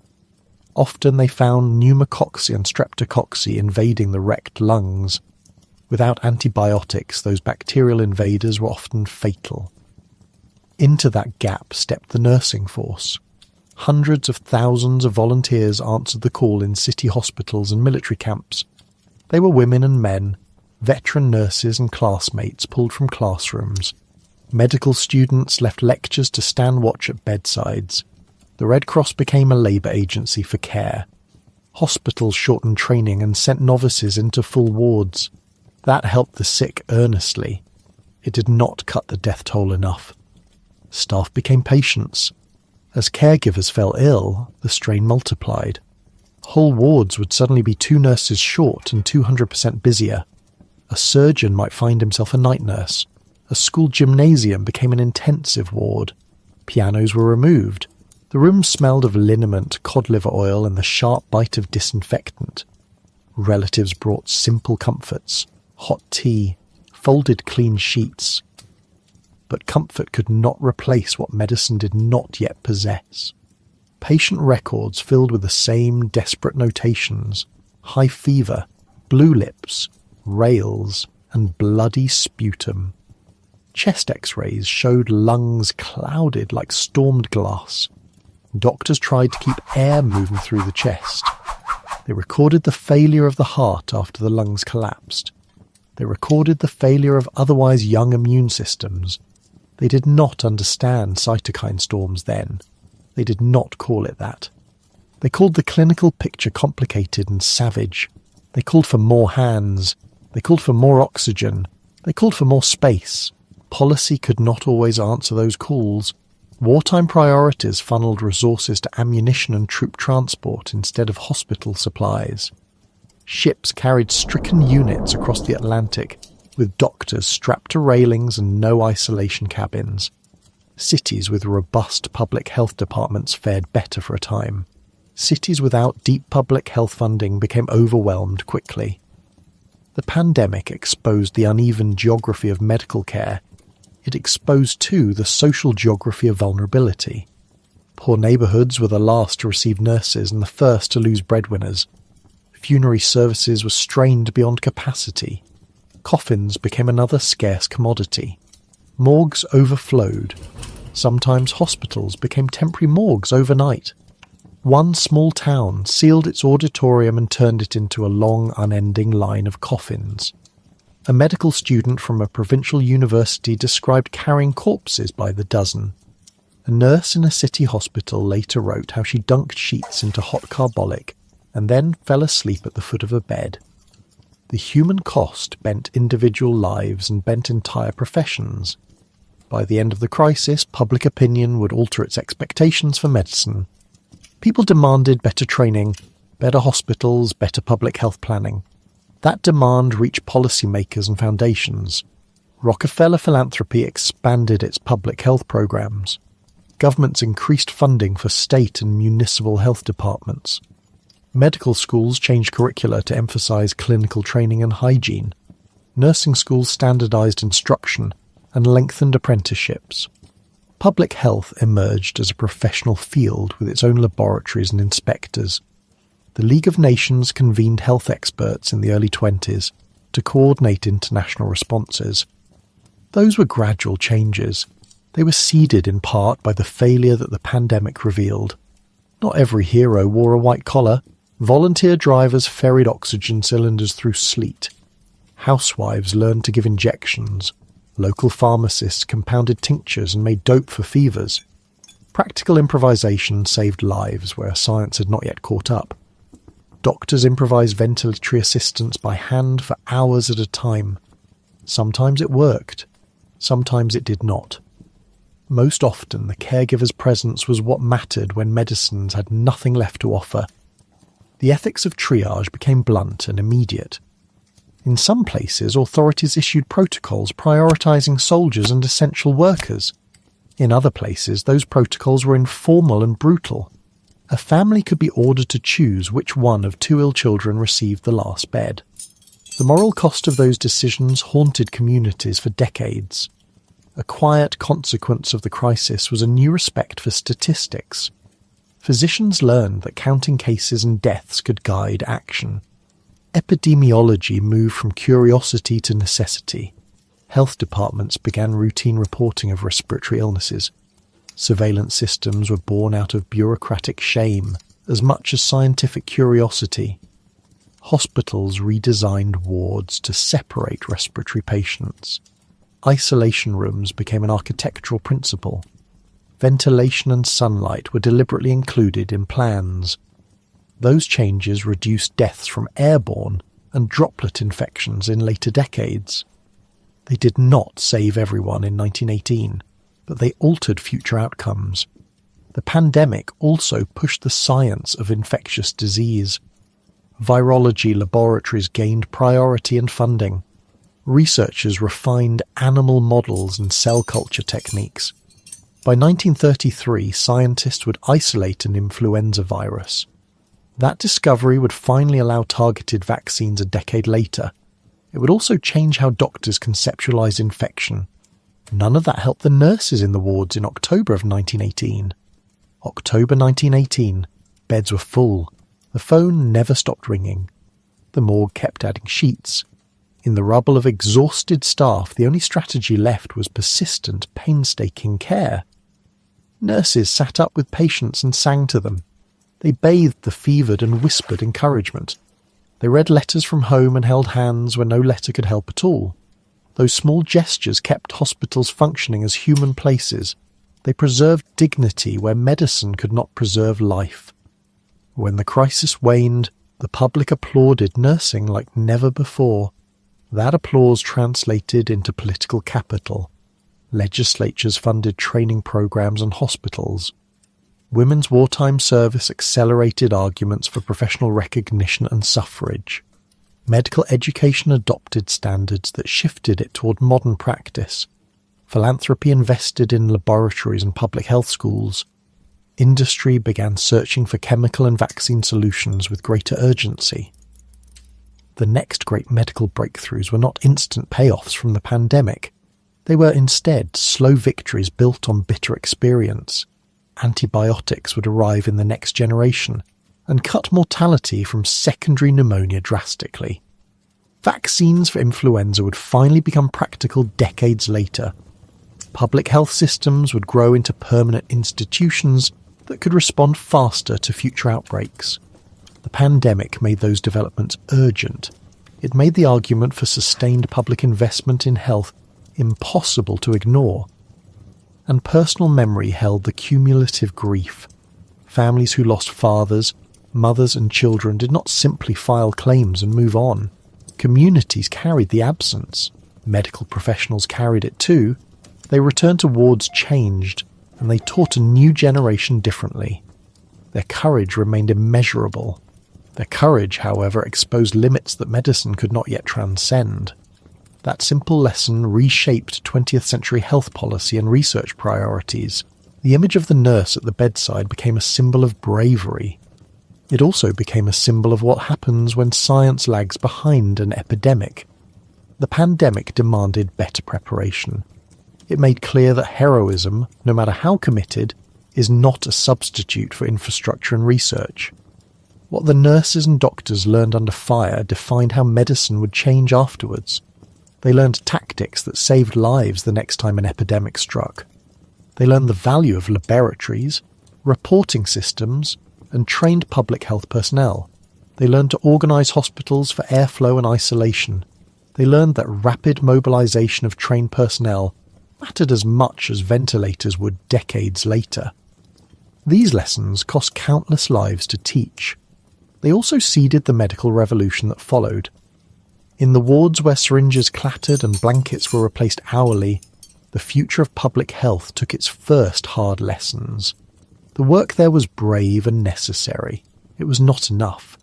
Often they found pneumococci and streptococci invading the wrecked lungs. Without antibiotics, those bacterial invaders were often fatal. Into that gap stepped the nursing force. Hundreds of thousands of volunteers answered the call in city hospitals and military camps. They were women and men, veteran nurses and classmates pulled from classrooms. Medical students left lectures to stand watch at bedsides. The Red Cross became a labour agency for care. Hospitals shortened training and sent novices into full wards. That helped the sick earnestly. It did not cut the death toll enough. Staff became patients. As caregivers fell ill, the strain multiplied. Whole wards would suddenly be 2 nurses short and 200% busier. A surgeon might find himself a night nurse. A school gymnasium became an intensive ward. Pianos were removed. The room smelled of liniment, cod liver oil, and the sharp bite of disinfectant. Relatives brought simple comforts, hot tea, folded clean sheets. But comfort could not replace what medicine did not yet possess. Patient records filled with the same desperate notations: high fever, blue lips, rails, and bloody sputum. Chest x-rays showed lungs clouded like stormed glass. Doctors tried to keep air moving through the chest. They recorded the failure of the heart after the lungs collapsed. They recorded the failure of otherwise young immune systems. They did not understand cytokine storms then. They did not call it that. They called the clinical picture complicated and savage. They called for more hands. They called for more oxygen. They called for more space. Policy could not always answer those calls. Wartime priorities funneled resources to ammunition and troop transport instead of hospital supplies. Ships carried stricken units across the Atlantic, with doctors strapped to railings and no isolation cabins. Cities with robust public health departments fared better for a time. Cities without deep public health funding became overwhelmed quickly. The pandemic exposed the uneven geography of medical care. It exposed, too, the social geography of vulnerability. Poor neighbourhoods were the last to receive nurses and the first to lose breadwinners. Funerary services were strained beyond capacity. Coffins became another scarce commodity. Morgues overflowed. Sometimes hospitals became temporary morgues overnight. One small town sealed its auditorium and turned it into a long, unending line of coffins. A medical student from a provincial university described carrying corpses by the dozen. A nurse in a city hospital later wrote how she dunked sheets into hot carbolic and then fell asleep at the foot of a bed. The human cost bent individual lives and bent entire professions. By the end of the crisis, public opinion would alter its expectations for medicine. People demanded better training, better hospitals, better public health planning. That demand reached policymakers and foundations. Rockefeller philanthropy expanded its public health programs. Governments increased funding for state and municipal health departments. Medical schools changed curricula to emphasize clinical training and hygiene. Nursing schools standardized instruction and lengthened apprenticeships. Public health emerged as a professional field with its own laboratories and inspectors. The League of Nations convened health experts in the early 1920s to coordinate international responses. Those were gradual changes. They were seeded in part by the failure that the pandemic revealed. Not every hero wore a white collar. Volunteer drivers ferried oxygen cylinders through sleet. Housewives learned to give injections. Local pharmacists compounded tinctures and made dope for fevers. Practical improvisation saved lives where science had not yet caught up. Doctors improvised ventilatory assistance by hand for hours at a time. Sometimes it worked. Sometimes it did not. Most often, the caregiver's presence was what mattered when medicines had nothing left to offer. The ethics of triage became blunt and immediate. In some places, authorities issued protocols prioritizing soldiers and essential workers. In other places, those protocols were informal and brutal. A family could be ordered to choose which one of two ill children received the last bed. The moral cost of those decisions haunted communities for decades. A quiet consequence of the crisis was a new respect for statistics. Physicians learned that counting cases and deaths could guide action. Epidemiology moved from curiosity to necessity. Health departments began routine reporting of respiratory illnesses. Surveillance systems were born out of bureaucratic shame as much as scientific curiosity. Hospitals redesigned wards to separate respiratory patients. Isolation rooms became an architectural principle. Ventilation and sunlight were deliberately included in plans. Those changes reduced deaths from airborne and droplet infections in later decades. They did not save everyone in 1918, but they altered future outcomes. The pandemic also pushed the science of infectious disease. Virology laboratories gained priority and funding. Researchers refined animal models and cell culture techniques. By 1933, scientists would isolate an influenza virus. That discovery would finally allow targeted vaccines a decade later. It would also change how doctors conceptualize infection. None of that helped the nurses in the wards in October of 1918. October 1918, beds were full. The phone never stopped ringing. The morgue kept adding sheets. In the rubble of exhausted staff, the only strategy left was persistent, painstaking care. Nurses sat up with patients and sang to them. They bathed the fevered and whispered encouragement. They read letters from home and held hands where no letter could help at all. Those small gestures kept hospitals functioning as human places. They preserved dignity where medicine could not preserve life. When the crisis waned, the public applauded nursing like never before. That applause translated into political capital. Legislatures funded training programs and hospitals. Women's wartime service accelerated arguments for professional recognition and suffrage. Medical education adopted standards that shifted it toward modern practice. Philanthropy invested in laboratories and public health schools. Industry began searching for chemical and vaccine solutions with greater urgency. The next great medical breakthroughs were not instant payoffs from the pandemic. They were instead slow victories built on bitter experience. Antibiotics would arrive in the next generation and cut mortality from secondary pneumonia drastically. Vaccines for influenza would finally become practical decades later. Public health systems would grow into permanent institutions that could respond faster to future outbreaks. The pandemic made those developments urgent. It made the argument for sustained public investment in health impossible to ignore. And personal memory held the cumulative grief. Families who lost fathers, mothers and children did not simply file claims and move on. Communities carried the absence. Medical professionals carried it too. They returned to wards changed, and they taught a new generation differently. Their courage remained immeasurable. Their courage, however, exposed limits that medicine could not yet transcend. That simple lesson reshaped 20th century health policy and research priorities. The image of the nurse at the bedside became a symbol of bravery. It also became a symbol of what happens when science lags behind an epidemic. The pandemic demanded better preparation. It made clear that heroism, no matter how committed, is not a substitute for infrastructure and research. What the nurses and doctors learned under fire defined how medicine would change afterwards. They learned tactics that saved lives the next time an epidemic struck. They learned the value of laboratories, reporting systems, and trained public health personnel. They learned to organise hospitals for airflow and isolation. They learned that rapid mobilisation of trained personnel mattered as much as ventilators would decades later. These lessons cost countless lives to teach. They also seeded the medical revolution that followed. In the wards where syringes clattered and blankets were replaced hourly, the future of public health took its first hard lessons. The work there was brave and necessary. It was not enough.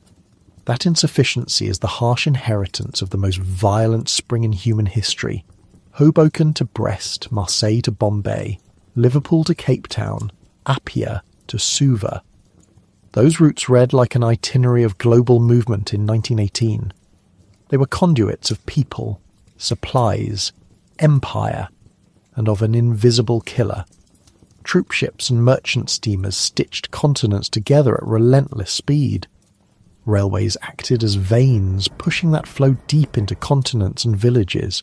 That insufficiency is the harsh inheritance of the most violent spring in human history. Hoboken to Brest, Marseille to Bombay, Liverpool to Cape Town, Apia to Suva. Those routes read like an itinerary of global movement in 1918. They were conduits of people, supplies, empire, and of an invisible killer. Troop ships and merchant steamers stitched continents together at relentless speed. Railways acted as veins, pushing that flow deep into continents and villages.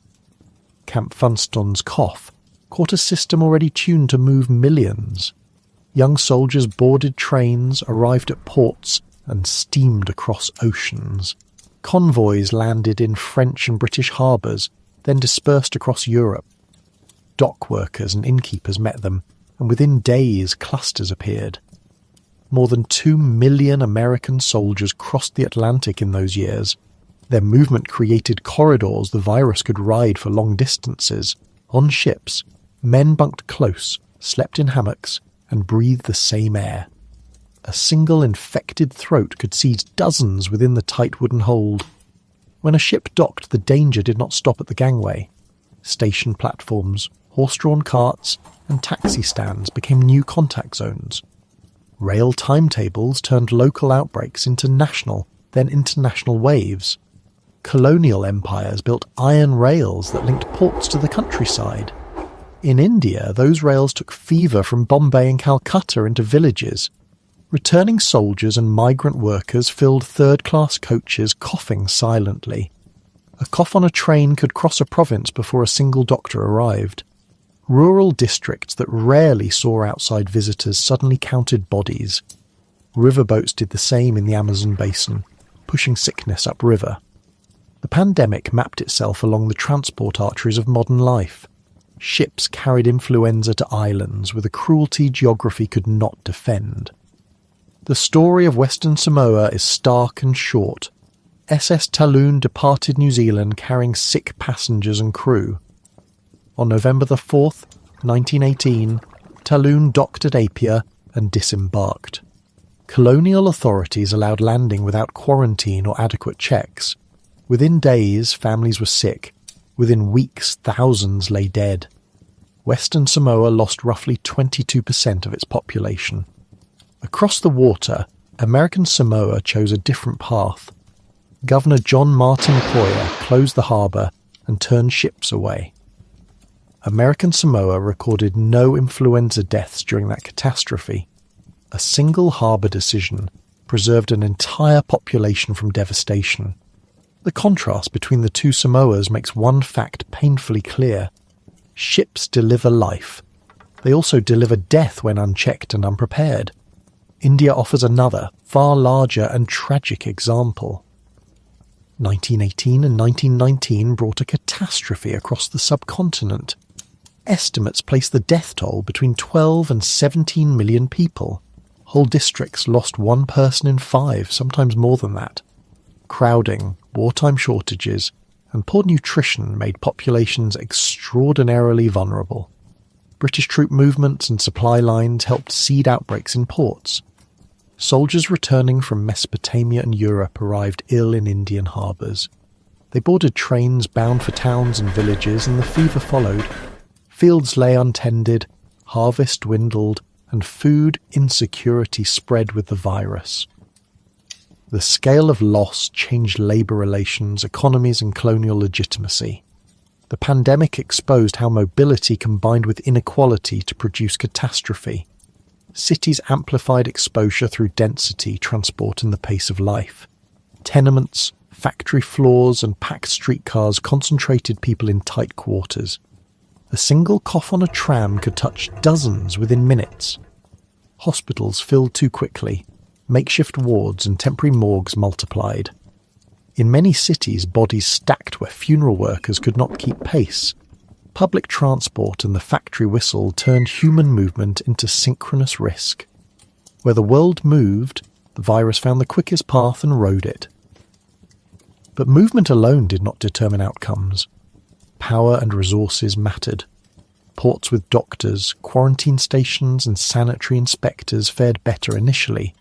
Camp Funstone's cough caught a system already tuned to move millions. Young soldiers boarded trains, arrived at ports, and steamed across oceans. Convoys landed in French and British harbours, then dispersed across Europe. Dock workers and innkeepers met them, and within days clusters appeared. More than 2 million American soldiers crossed the Atlantic in those years. Their movement created corridors the virus could ride for long distances. On ships, men bunked close, slept in hammocks, and breathed the same air. A single infected throat could seize dozens within the tight wooden hold. When a ship docked, the danger did not stop at the gangway. Station platforms, horse-drawn carts, and taxi stands became new contact zones. Rail timetables turned local outbreaks into national, then international waves. Colonial empires built iron rails that linked ports to the countryside. In India, those rails took fever from Bombay and Calcutta into villages. Returning soldiers and migrant workers filled third-class coaches, coughing silently. A cough on a train could cross a province before a single doctor arrived. Rural districts that rarely saw outside visitors suddenly counted bodies. Riverboats did the same in the Amazon basin, pushing sickness upriver. The pandemic mapped itself along the transport arteries of modern life. Ships carried influenza to islands with a cruelty geography could not defend. The story of Western Samoa is stark and short. SS Talloon departed New Zealand carrying sick passengers and crew. On November the 4th, 1918, Talloon docked at Apia and disembarked. Colonial authorities allowed landing without quarantine or adequate checks. Within days, families were sick. Within weeks, thousands lay dead. Western Samoa lost roughly 22% of its population. Across the water, American Samoa chose a different path. Governor John Martin Poyer closed the harbour and turned ships away. American Samoa recorded no influenza deaths during that catastrophe. A single harbour decision preserved an entire population from devastation. The contrast between the two Samoas makes one fact painfully clear. Ships deliver life. They also deliver death when unchecked and unprepared. India offers another, far larger and tragic example. 1918 and 1919 brought a catastrophe across the subcontinent. Estimates place the death toll between 12 and 17 million people. Whole districts lost 1 person in 5, sometimes more than that. Crowding, wartime shortages, and poor nutrition made populations extraordinarily vulnerable. British troop movements and supply lines helped seed outbreaks in ports. Soldiers returning from Mesopotamia and Europe arrived ill in Indian harbours. They boarded trains bound for towns and villages, and the fever followed. Fields lay untended, harvest dwindled, and food insecurity spread with the virus. The scale of loss changed labour relations, economies, and colonial legitimacy. The pandemic exposed how mobility combined with inequality to produce catastrophe. Cities amplified exposure through density, transport, and the pace of life. Tenements, factory floors, and packed streetcars concentrated people in tight quarters. A single cough on a tram could touch dozens within minutes. Hospitals filled too quickly. Makeshift wards and temporary morgues multiplied. In many cities, bodies stacked where funeral workers could not keep pace. Public transport and the factory whistle turned human movement into synchronous risk. Where the world moved, the virus found the quickest path and rode it. But movement alone did not determine outcomes. Power and resources mattered. Ports with doctors, quarantine stations, and sanitary inspectors fared better initially.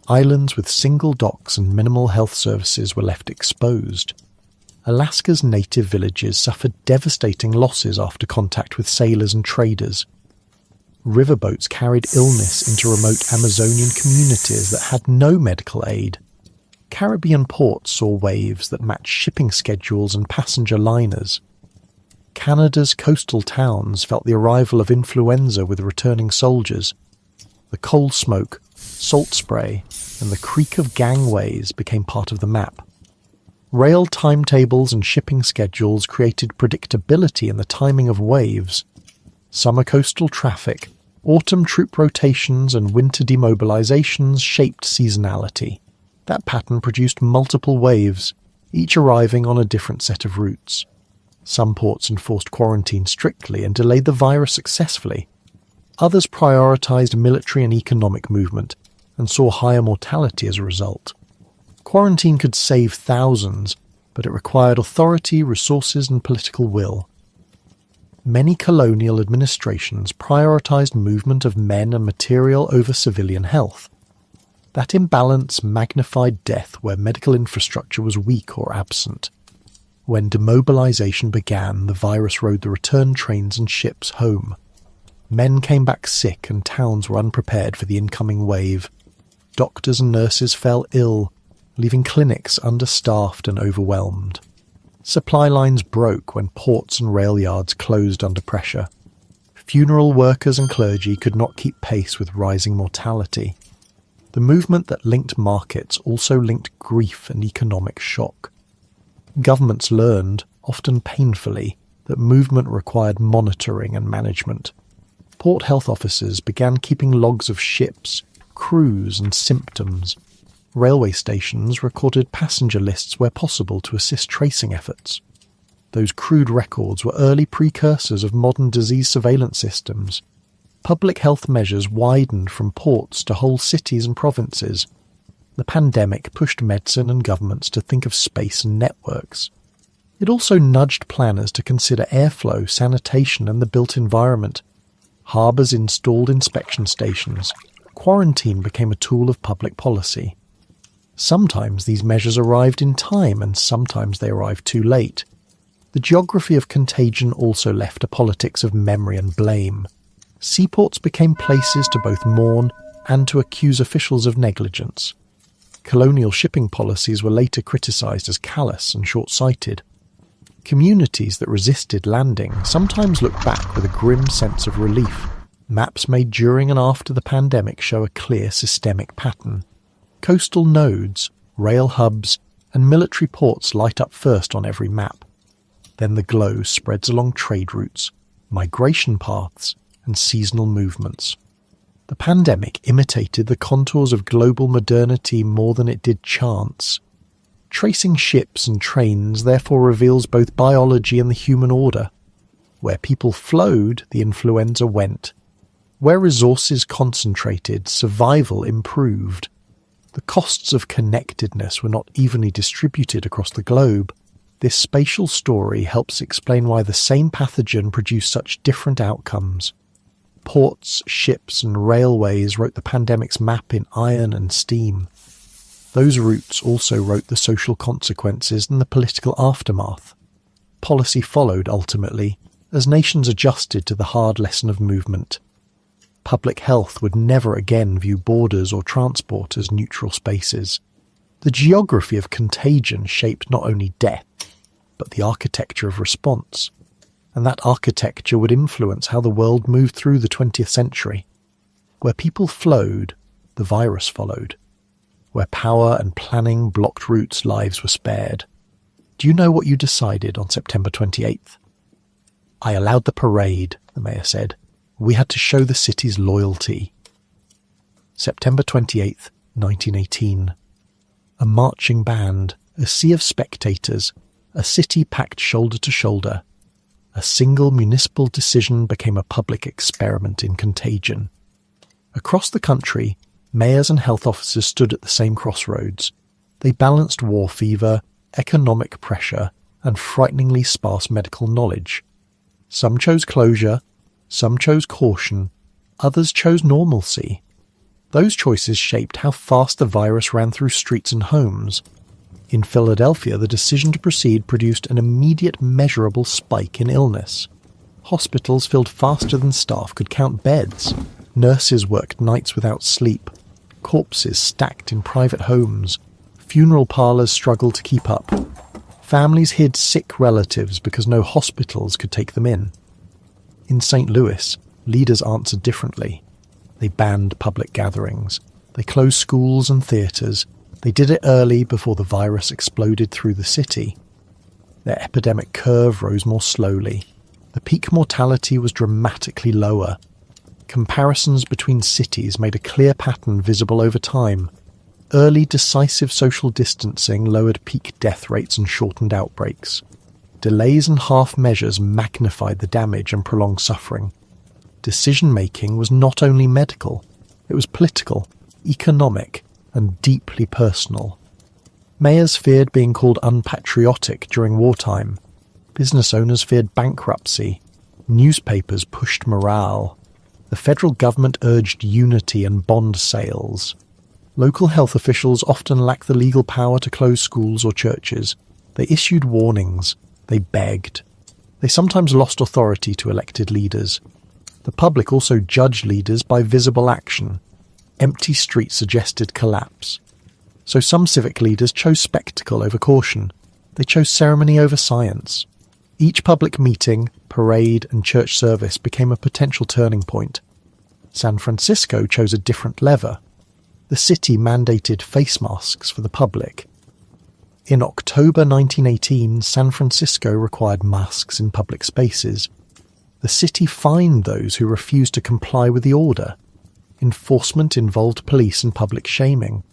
Islands with single docks and minimal health services were left exposed. Alaska's native villages suffered devastating losses after contact with sailors and traders. Riverboats carried illness into remote Amazonian communities that had no medical aid. Caribbean ports saw waves that matched shipping schedules and passenger liners. Canada's coastal towns felt the arrival of influenza with returning soldiers. The coal smoke, salt spray, and the creak of gangways became part of the map. Rail timetables and shipping schedules created predictability in the timing of waves. Summer coastal traffic, autumn troop rotations, and winter demobilizations shaped seasonality. That pattern produced multiple waves, each arriving on a different set of routes. Some ports enforced quarantine strictly and delayed the virus successfully. Others prioritized military and economic movement and saw higher mortality as a result. Quarantine could save thousands, but it required authority, resources, and political will. Many colonial administrations prioritized movement of men and material over civilian health. That imbalance magnified death where medical infrastructure was weak or absent. When demobilization began, the virus rode the return trains and ships home. Men came back sick and towns were unprepared for the incoming wave. Doctors and nurses fell ill, leaving clinics understaffed and overwhelmed. Supply lines broke when ports and rail yards closed under pressure. Funeral workers and clergy could not keep pace with rising mortality. The movement that linked markets also linked grief and economic shock. Governments learned, often painfully, that movement required monitoring and management. Port health officers began keeping logs of ships, crews, and symptoms. Railway stations recorded passenger lists where possible to assist tracing efforts. Those crude records were early precursors of modern disease surveillance systems. Public health measures widened from ports to whole cities and provinces. The pandemic pushed medicine and governments to think of space and networks. It also nudged planners to consider airflow, sanitation, and the built environment. Harbours installed inspection stations. Quarantine became a tool of public policy. Sometimes these measures arrived in time and sometimes they arrived too late. The geography of contagion also left a politics of memory and blame. Seaports became places to both mourn and to accuse officials of negligence. Colonial shipping policies were later criticised as callous and short-sighted. Communities that resisted landing sometimes looked back with a grim sense of relief. Maps made during and after the pandemic show a clear systemic pattern. Coastal nodes, rail hubs, and military ports light up first on every map. Then the glow spreads along trade routes, migration paths, and seasonal movements. The pandemic imitated the contours of global modernity more than it did chance. Tracing ships and trains therefore reveals both biology and the human order. Where people flowed, the influenza went. Where resources concentrated, survival improved. The costs of connectedness were not evenly distributed across the globe. This spatial story helps explain why the same pathogen produced such different outcomes. Ports, ships, and railways wrote the pandemic's map in iron and steam. Those routes also wrote the social consequences and the political aftermath. Policy followed, ultimately, as nations adjusted to the hard lesson of movement. Public health would never again view borders or transport as neutral spaces. The geography of contagion shaped not only death, but the architecture of response. And that architecture would influence how the world moved through the 20th century. Where people flowed, the virus followed. Where power and planning blocked routes, lives were spared. Do you know what you decided on September 28th? I allowed the parade, the mayor said. We had to show the city's loyalty. September 28th, 1918. A marching band, a sea of spectators, a city packed shoulder to shoulder. A single municipal decision became a public experiment in contagion. Across the country, mayors and health officers stood at the same crossroads. They balanced war fever, economic pressure, and frighteningly sparse medical knowledge. Some chose closure, some chose caution, others chose normalcy. Those choices shaped how fast the virus ran through streets and homes. In Philadelphia, the decision to proceed produced an immediate measurable spike in illness. Hospitals filled faster than staff could count beds. Nurses worked nights without sleep. Corpses stacked in private homes. Funeral parlours struggled to keep up. Families hid sick relatives because no hospitals could take them in. In St. Louis, leaders answered differently. They banned public gatherings. They closed schools and theatres. They did it early before the virus exploded through the city. Their epidemic curve rose more slowly. The peak mortality was dramatically lower. Comparisons between cities made a clear pattern visible over time. Early decisive social distancing lowered peak death rates and shortened outbreaks. Delays and half measures magnified the damage and prolonged suffering. Decision-making was not only medical, it was political, economic, and deeply personal. Mayors feared being called unpatriotic during wartime. Business owners feared bankruptcy. Newspapers pushed morale. The federal government urged unity and bond sales. Local health officials often lacked the legal power to close schools or churches. They issued warnings. They begged. They sometimes lost authority to elected leaders. The public also judged leaders by visible action. Empty streets suggested collapse. So some civic leaders chose spectacle over caution. They chose ceremony over science. Each public meeting, parade, and church service became a potential turning point. San Francisco chose a different lever. The city mandated face masks for the public. In October 1918, San Francisco required masks in public spaces. The city fined those who refused to comply with the order. Enforcement involved police and public shaming.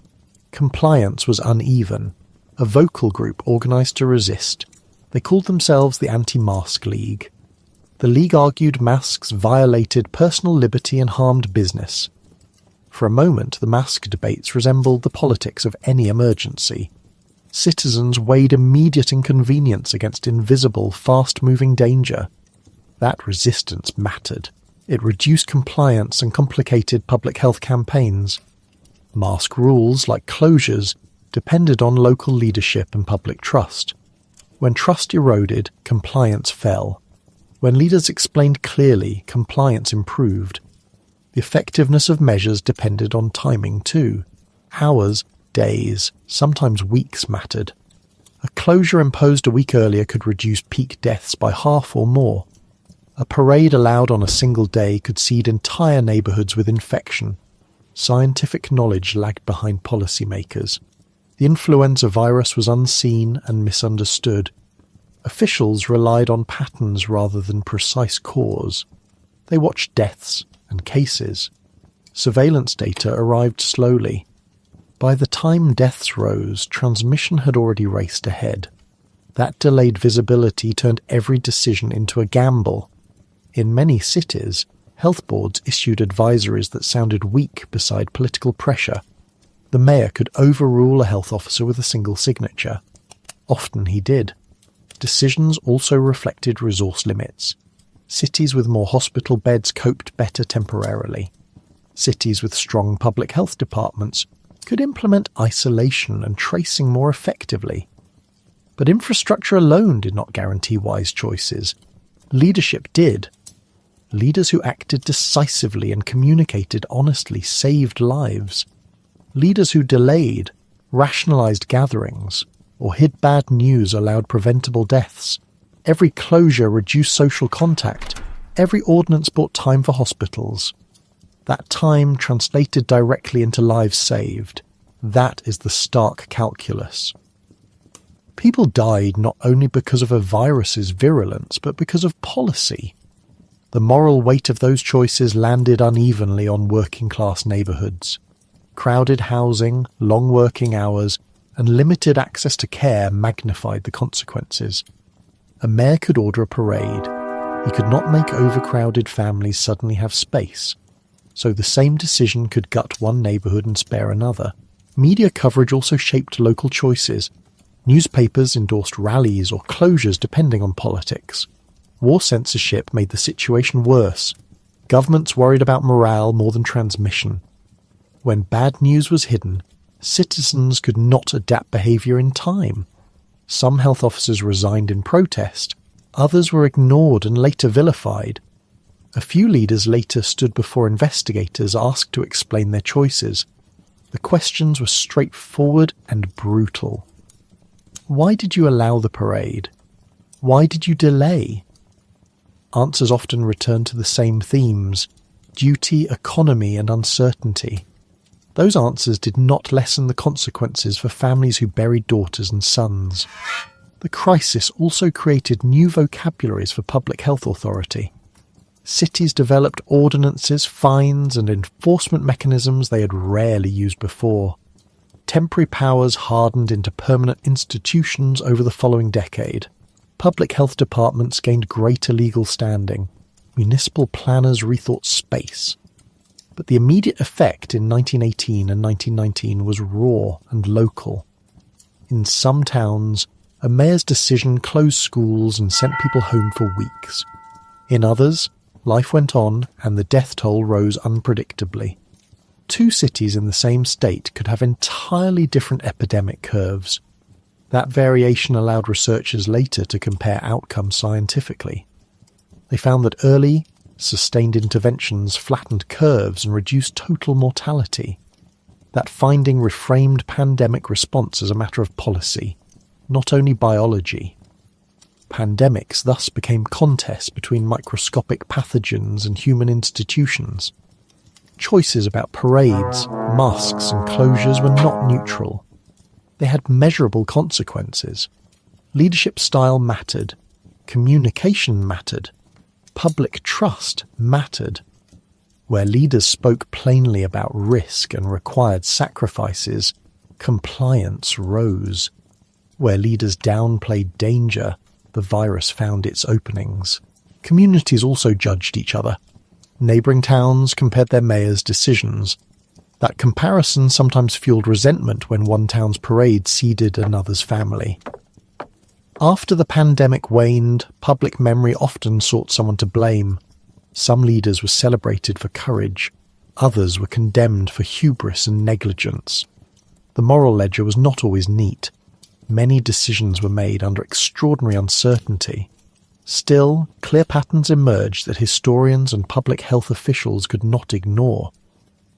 Compliance was uneven. A vocal group organised to resist. They called themselves the Anti-Mask League. The League argued masks violated personal liberty and harmed business. For a moment, the mask debates resembled the politics of any emergency. Citizens weighed immediate inconvenience against invisible, fast-moving danger. That resistance mattered. It reduced compliance and complicated public health campaigns. Mask rules, like closures, depended on local leadership and public trust. When trust eroded, compliance fell. When leaders explained clearly, compliance improved. The effectiveness of measures depended on timing too. Hours, days, sometimes weeks mattered. A closure imposed a week earlier could reduce peak deaths by half or more. A parade allowed on a single day could seed entire neighbourhoods with infection. Scientific knowledge lagged behind policymakers. The influenza virus was unseen and misunderstood. Officials relied on patterns rather than precise cause. They watched deaths and cases. Surveillance data arrived slowly. By the time deaths rose, transmission had already raced ahead. That delayed visibility turned every decision into a gamble. In many cities, health boards issued advisories that sounded weak beside political pressure. The mayor could overrule a health officer with a single signature. Often he did. Decisions also reflected resource limits. Cities with more hospital beds coped better temporarily. Cities with strong public health departments could implement isolation and tracing more effectively. But infrastructure alone did not guarantee wise choices. Leadership did. Leaders who acted decisively and communicated honestly saved lives. Leaders who delayed, rationalized gatherings, or hid bad news allowed preventable deaths. Every closure reduced social contact. Every ordinance bought time for hospitals. That time translated directly into lives saved. That is the stark calculus. People died not only because of a virus's virulence, but because of policy. The moral weight of those choices landed unevenly on working-class neighbourhoods. Crowded housing, long working hours, and limited access to care magnified the consequences. A mayor could order a parade. He could not make overcrowded families suddenly have space. So the same decision could gut one neighbourhood and spare another. Media coverage also shaped local choices. Newspapers endorsed rallies or closures depending on politics. War censorship made the situation worse. Governments worried about morale more than transmission. When bad news was hidden, citizens could not adapt behaviour in time. Some health officers resigned in protest. Others were ignored and later vilified. A few leaders later stood before investigators asked to explain their choices. The questions were straightforward and brutal. Why did you allow the parade? Why did you delay? Answers often returned to the same themes: duty, economy, and uncertainty. Those answers did not lessen the consequences for families who buried daughters and sons. The crisis also created new vocabularies for public health authority. Cities developed ordinances, fines, and enforcement mechanisms they had rarely used before. Temporary powers hardened into permanent institutions over the following decade. Public health departments gained greater legal standing. Municipal planners rethought space. But the immediate effect in 1918 and 1919 was raw and local. In some towns, a mayor's decision closed schools and sent people home for weeks. In others, life went on and the death toll rose unpredictably. Two cities in the same state could have entirely different epidemic curves. That variation allowed researchers later to compare outcomes scientifically. They found that early, sustained interventions flattened curves and reduced total mortality. That finding reframed pandemic response as a matter of policy, not only biology. Pandemics thus became contests between microscopic pathogens and human institutions. Choices about parades, masks, and closures were not neutral. They had measurable consequences. Leadership style mattered. Communication mattered. Public trust mattered. Where leaders spoke plainly about risk and required sacrifices, compliance rose. Where leaders downplayed danger, the virus found its openings. Communities also judged each other. Neighbouring towns compared their mayors' decisions. That comparison sometimes fueled resentment when one town's parade seeded another's family. After the pandemic waned, public memory often sought someone to blame. Some leaders were celebrated for courage. Others were condemned for hubris and negligence. The moral ledger was not always neat. Many decisions were made under extraordinary uncertainty. Still, clear patterns emerged that historians and public health officials could not ignore.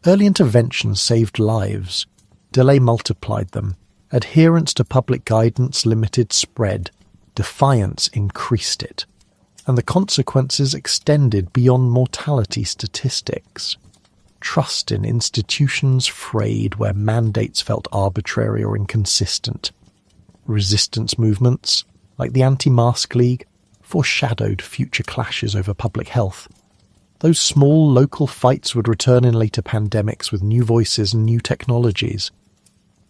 Early interventions saved lives. Delay multiplied them. Adherence to public guidance limited spread. Defiance increased it. And the consequences extended beyond mortality statistics. Trust in institutions frayed where mandates felt arbitrary or inconsistent. Resistance movements, like the Anti-Mask League, foreshadowed future clashes over public health. Those small local fights would return in later pandemics with new voices and new technologies.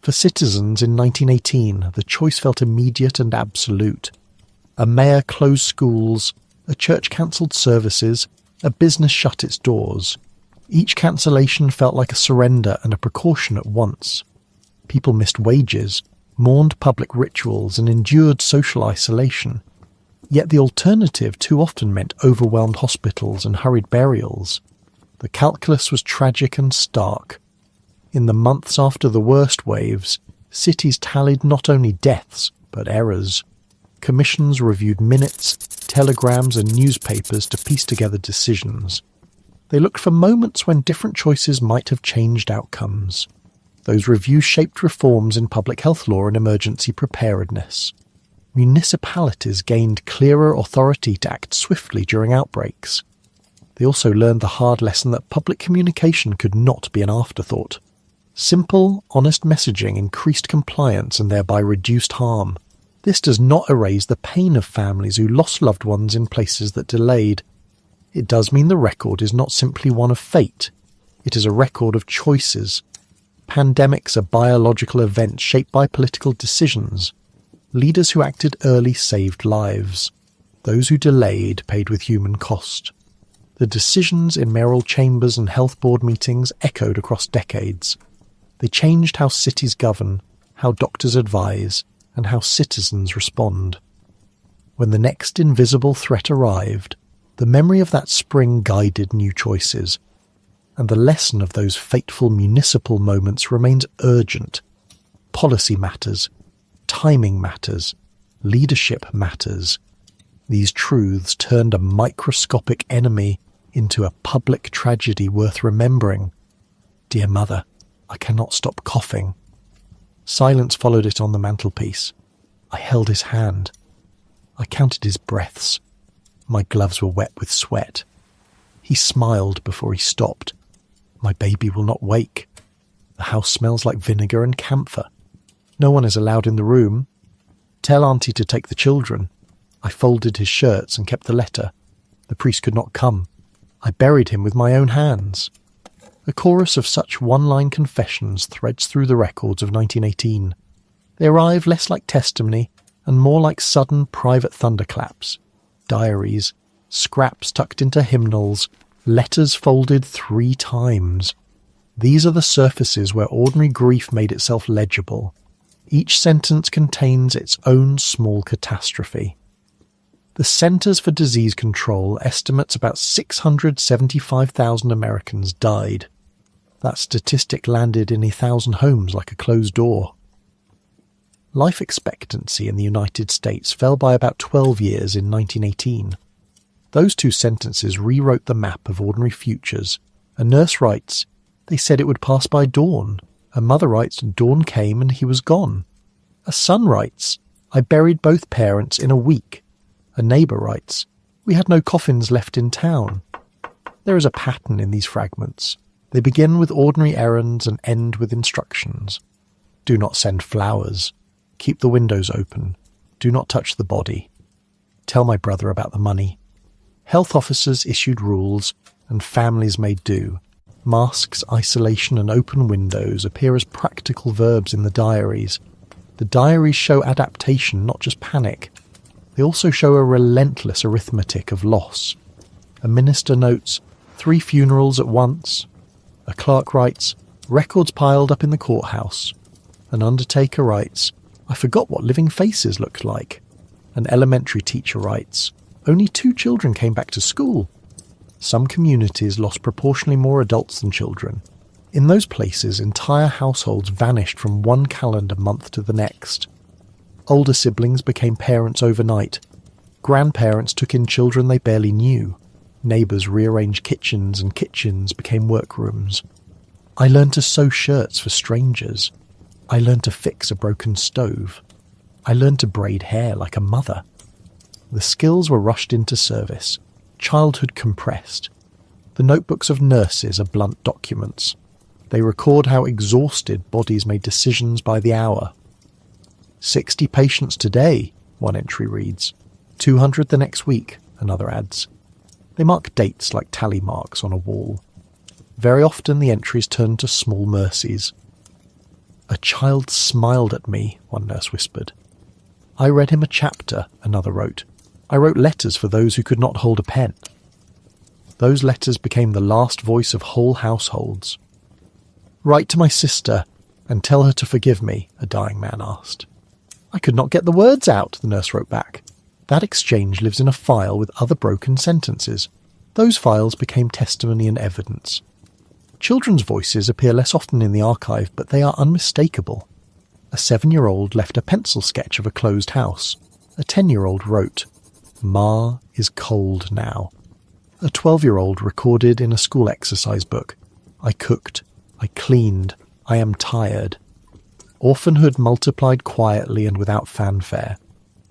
For citizens in 1918, the choice felt immediate and absolute. A mayor closed schools, a church cancelled services, a business shut its doors. Each cancellation felt like a surrender and a precaution at once. People missed wages, mourned public rituals, and endured social isolation. Yet the alternative too often meant overwhelmed hospitals and hurried burials. The calculus was tragic and stark. In the months after the worst waves, cities tallied not only deaths, but errors. Commissions reviewed minutes, telegrams, and newspapers to piece together decisions. They looked for moments when different choices might have changed outcomes. Those reviews shaped reforms in public health law and emergency preparedness. Municipalities gained clearer authority to act swiftly during outbreaks. They also learned the hard lesson that public communication could not be an afterthought. Simple, honest messaging increased compliance and thereby reduced harm. This does not erase the pain of families who lost loved ones in places that delayed. It does mean the record is not simply one of fate. It is a record of choices. Pandemics are biological events shaped by political decisions. Leaders who acted early saved lives. Those who delayed paid with human cost. The decisions in mayoral chambers and health board meetings echoed across decades. They changed how cities govern, how doctors advise, and how citizens respond. When the next invisible threat arrived, the memory of that spring guided new choices. And the lesson of those fateful municipal moments remains urgent. Policy matters. Timing matters. Leadership matters. These truths turned a microscopic enemy into a public tragedy worth remembering. Dear mother, I cannot stop coughing. Silence followed it on the mantelpiece. I held his hand. I counted his breaths. My gloves were wet with sweat. He smiled before he stopped. My baby will not wake. The house smells like vinegar and camphor. No one is allowed in the room. Tell Auntie to take the children. I folded his shirts and kept the letter. The priest could not come. I buried him with my own hands. A chorus of such one-line confessions threads through the records of 1918. They arrive less like testimony and more like sudden private thunderclaps. Diaries, scraps tucked into hymnals, letters folded 3 times. These are the surfaces where ordinary grief made itself legible. Each sentence contains its own small catastrophe. The Centers for Disease Control estimates about 675,000 Americans died. That statistic landed in 1,000 homes like a closed door. Life expectancy in the United States fell by about 12 years in 1918. Those 2 sentences rewrote the map of ordinary futures. A nurse writes, "They said it would pass by dawn." A mother writes, "Dawn came and he was gone." A son writes, "I buried both parents in a week." A neighbour writes, "We had no coffins left in town." There is a pattern in these fragments. They begin with ordinary errands and end with instructions. Do not send flowers. Keep the windows open. Do not touch the body. Tell my brother about the money. Health officers issued rules, and families made do. Masks, isolation, and open windows appear as practical verbs in the diaries. The diaries show adaptation, not just panic. They also show a relentless arithmetic of loss. A minister notes, 3 funerals at once. A clerk writes, records piled up in the courthouse. An undertaker writes, I forgot what living faces looked like. An elementary teacher writes, only 2 children came back to school. Some communities lost proportionally more adults than children. In those places, entire households vanished from one calendar month to the next. Older siblings became parents overnight. Grandparents took in children they barely knew. Neighbours rearranged kitchens, and kitchens became workrooms. I learned to sew shirts for strangers. I learned to fix a broken stove. I learned to braid hair like a mother. The skills were rushed into service. Childhood compressed. The notebooks of nurses are blunt documents. They record how exhausted bodies made decisions by the hour. 60 patients today, one entry reads. 200 the next week, another adds. They mark dates like tally marks on a wall. Very often the entries turn to small mercies. A child smiled at me, one nurse whispered. I read him a chapter, another wrote. I wrote letters for those who could not hold a pen. Those letters became the last voice of whole households. Write to my sister and tell her to forgive me, a dying man asked. I could not get the words out, the nurse wrote back. That exchange lives in a file with other broken sentences. Those files became testimony and evidence. Children's voices appear less often in the archive, but they are unmistakable. A 7-year-old left a pencil sketch of a closed house. A 10-year-old wrote, Ma is cold now. A 12-year-old recorded in a school exercise book, I cooked, I cleaned, I am tired. Orphanhood multiplied quietly and without fanfare.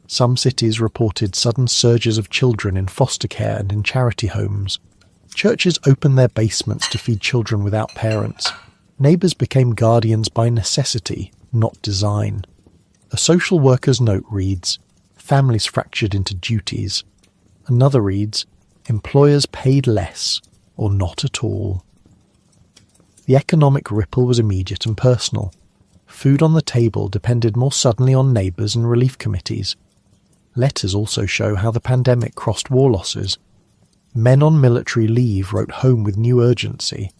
Some cities reported sudden surges of children in foster care and in charity homes. Churches opened their basements to feed children without parents. Neighbours became guardians by necessity, not design. A social worker's note reads, families fractured into duties. Another reads, employers paid less, or not at all. The economic ripple was immediate and personal. Food on the table depended more suddenly on neighbours and relief committees. Letters also show how the pandemic crossed war losses. Men on military leave wrote home with new urgency.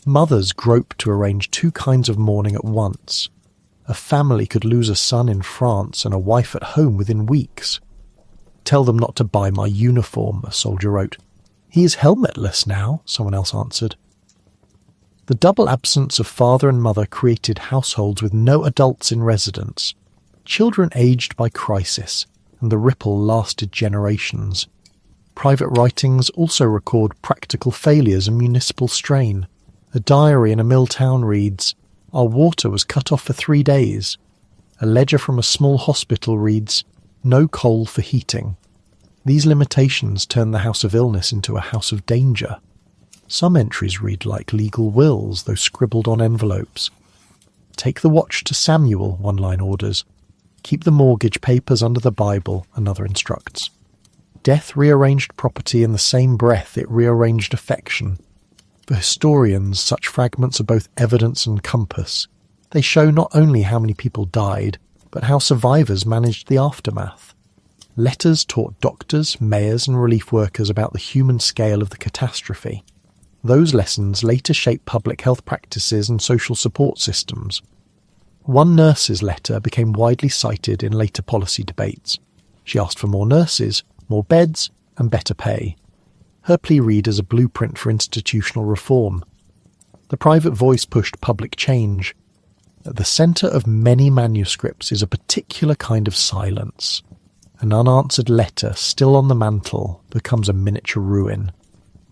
Mothers groped to arrange 2 kinds of mourning at once. A family could lose a son in France and a wife at home within weeks. Tell them not to buy my uniform, a soldier wrote. He is helmetless now, someone else answered. The double absence of father and mother created households with no adults in residence. Children aged by crisis. and the ripple lasted generations. Private writings also record practical failures and municipal strain. A diary in a mill town reads, "Our water was cut off for 3 days." A ledger from a small hospital reads, "No coal for heating." These limitations turn the house of illness into a house of danger. Some entries read like legal wills, though scribbled on envelopes. "Take the watch to Samuel," one line orders. "Keep the mortgage papers under the Bible," another instructs. Death rearranged property in the same breath it rearranged affection. For historians, such fragments are both evidence and compass. They show not only how many people died, but how survivors managed the aftermath. Letters taught doctors, mayors and relief workers about the human scale of the catastrophe. Those lessons later shaped public health practices and social support systems. One nurse's letter became widely cited in later policy debates. She asked for more nurses, more beds, and better pay. Her plea read as a blueprint for institutional reform. The private voice pushed public change. At the centre of many manuscripts is a particular kind of silence. An unanswered letter still on the mantle becomes a miniature ruin.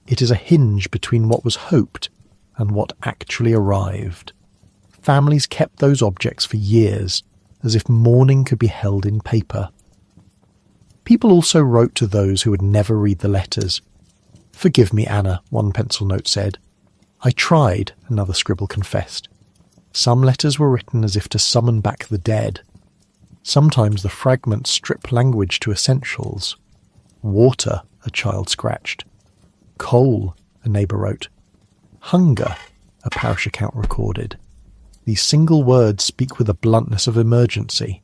It is a hinge between what was hoped and what actually arrived. Families kept those objects for years, as if mourning could be held in paper. People also wrote to those who would never read the letters. "Forgive me, Anna," one pencil note said. "I tried," another scribble confessed. Some letters were written as if to summon back the dead. Sometimes the fragments strip language to essentials. "Water," a child scratched. "Coal," a neighbour wrote. "Hunger," a parish account recorded. These single words speak with the bluntness of emergency.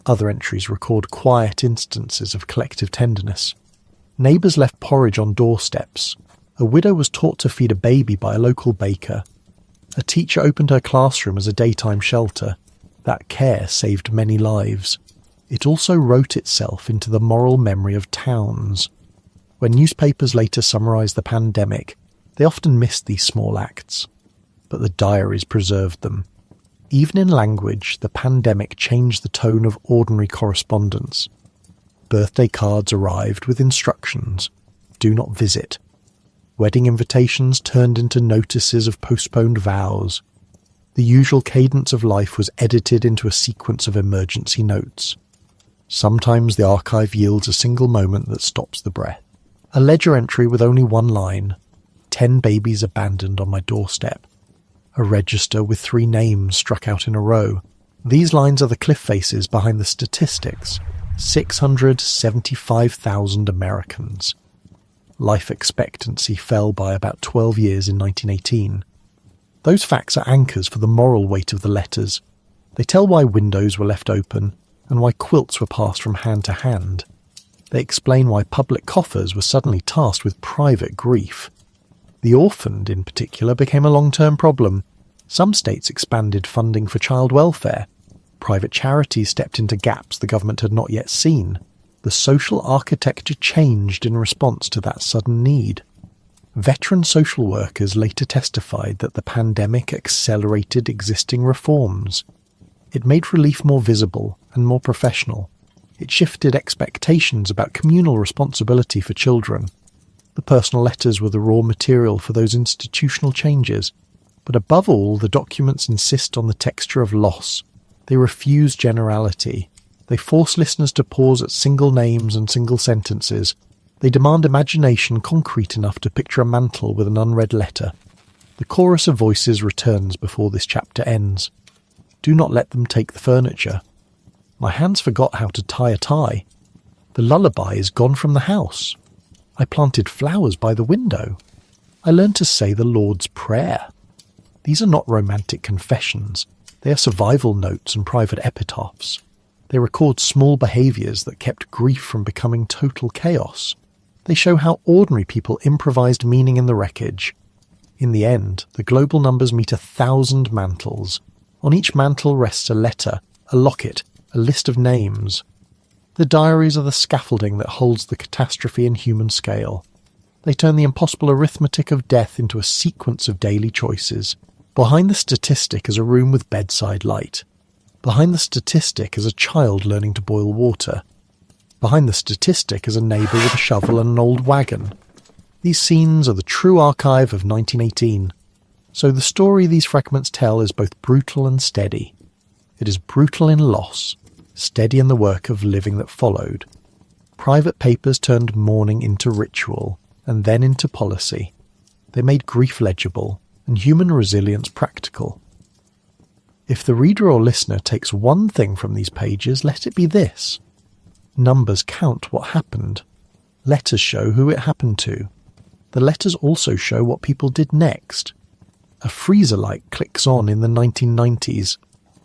Other entries record quiet instances of collective tenderness. Neighbours left porridge on doorsteps. A widow was taught to feed a baby by a local baker. A teacher opened her classroom as a daytime shelter. That care saved many lives. It also wrote itself into the moral memory of towns. When newspapers later summarised the pandemic, they often missed these small acts. But the diaries preserved them. Even in language, the pandemic changed the tone of ordinary correspondence. Birthday cards arrived with instructions, "Do not visit." Wedding invitations turned into notices of postponed vows. The usual cadence of life was edited into a sequence of emergency notes. Sometimes the archive yields a single moment that stops the breath. A ledger entry with only one line, 10 babies abandoned on my doorstep. A register with 3 names struck out in a row. These lines are the cliff faces behind the statistics. 675,000 Americans. Life expectancy fell by about 12 years in 1918. Those facts are anchors for the moral weight of the letters. They tell why windows were left open and why quilts were passed from hand to hand. They explain why public coffers were suddenly tasked with private grief. The orphaned, in particular, became a long-term problem. Some states expanded funding for child welfare. Private charities stepped into gaps the government had not yet seen. The social architecture changed in response to that sudden need. Veteran social workers later testified that the pandemic accelerated existing reforms. It made relief more visible and more professional. It shifted expectations about communal responsibility for children. The personal letters were the raw material for those institutional changes. But above all, the documents insist on the texture of loss. They refuse generality. They force listeners to pause at single names and single sentences. They demand imagination concrete enough to picture a mantle with an unread letter. The chorus of voices returns before this chapter ends. Do not let them take the furniture. My hands forgot how to tie a tie. The lullaby is gone from the house. I planted flowers by the window. I learned to say the Lord's Prayer. These are not romantic confessions. They are survival notes and private epitaphs. They record small behaviours that kept grief from becoming total chaos. They show how ordinary people improvised meaning in the wreckage. In the end, the global numbers meet 1,000 mantles. On each mantle rests a letter, a locket, a list of names. The diaries are the scaffolding that holds the catastrophe in human scale. They turn the impossible arithmetic of death into a sequence of daily choices. Behind the statistic is a room with bedside light. Behind the statistic is a child learning to boil water. Behind the statistic is a neighbour with a shovel and an old wagon. These scenes are the true archive of 1918. So the story these fragments tell is both brutal and steady. It is brutal in loss, steady in the work of living that followed. Private papers turned mourning into ritual, and then into policy. They made grief legible, and human resilience practical. If the reader or listener takes one thing from these pages, let it be this. Numbers count what happened. Letters show who it happened to. The letters also show what people did next. A freezer light clicks on in the 1990s.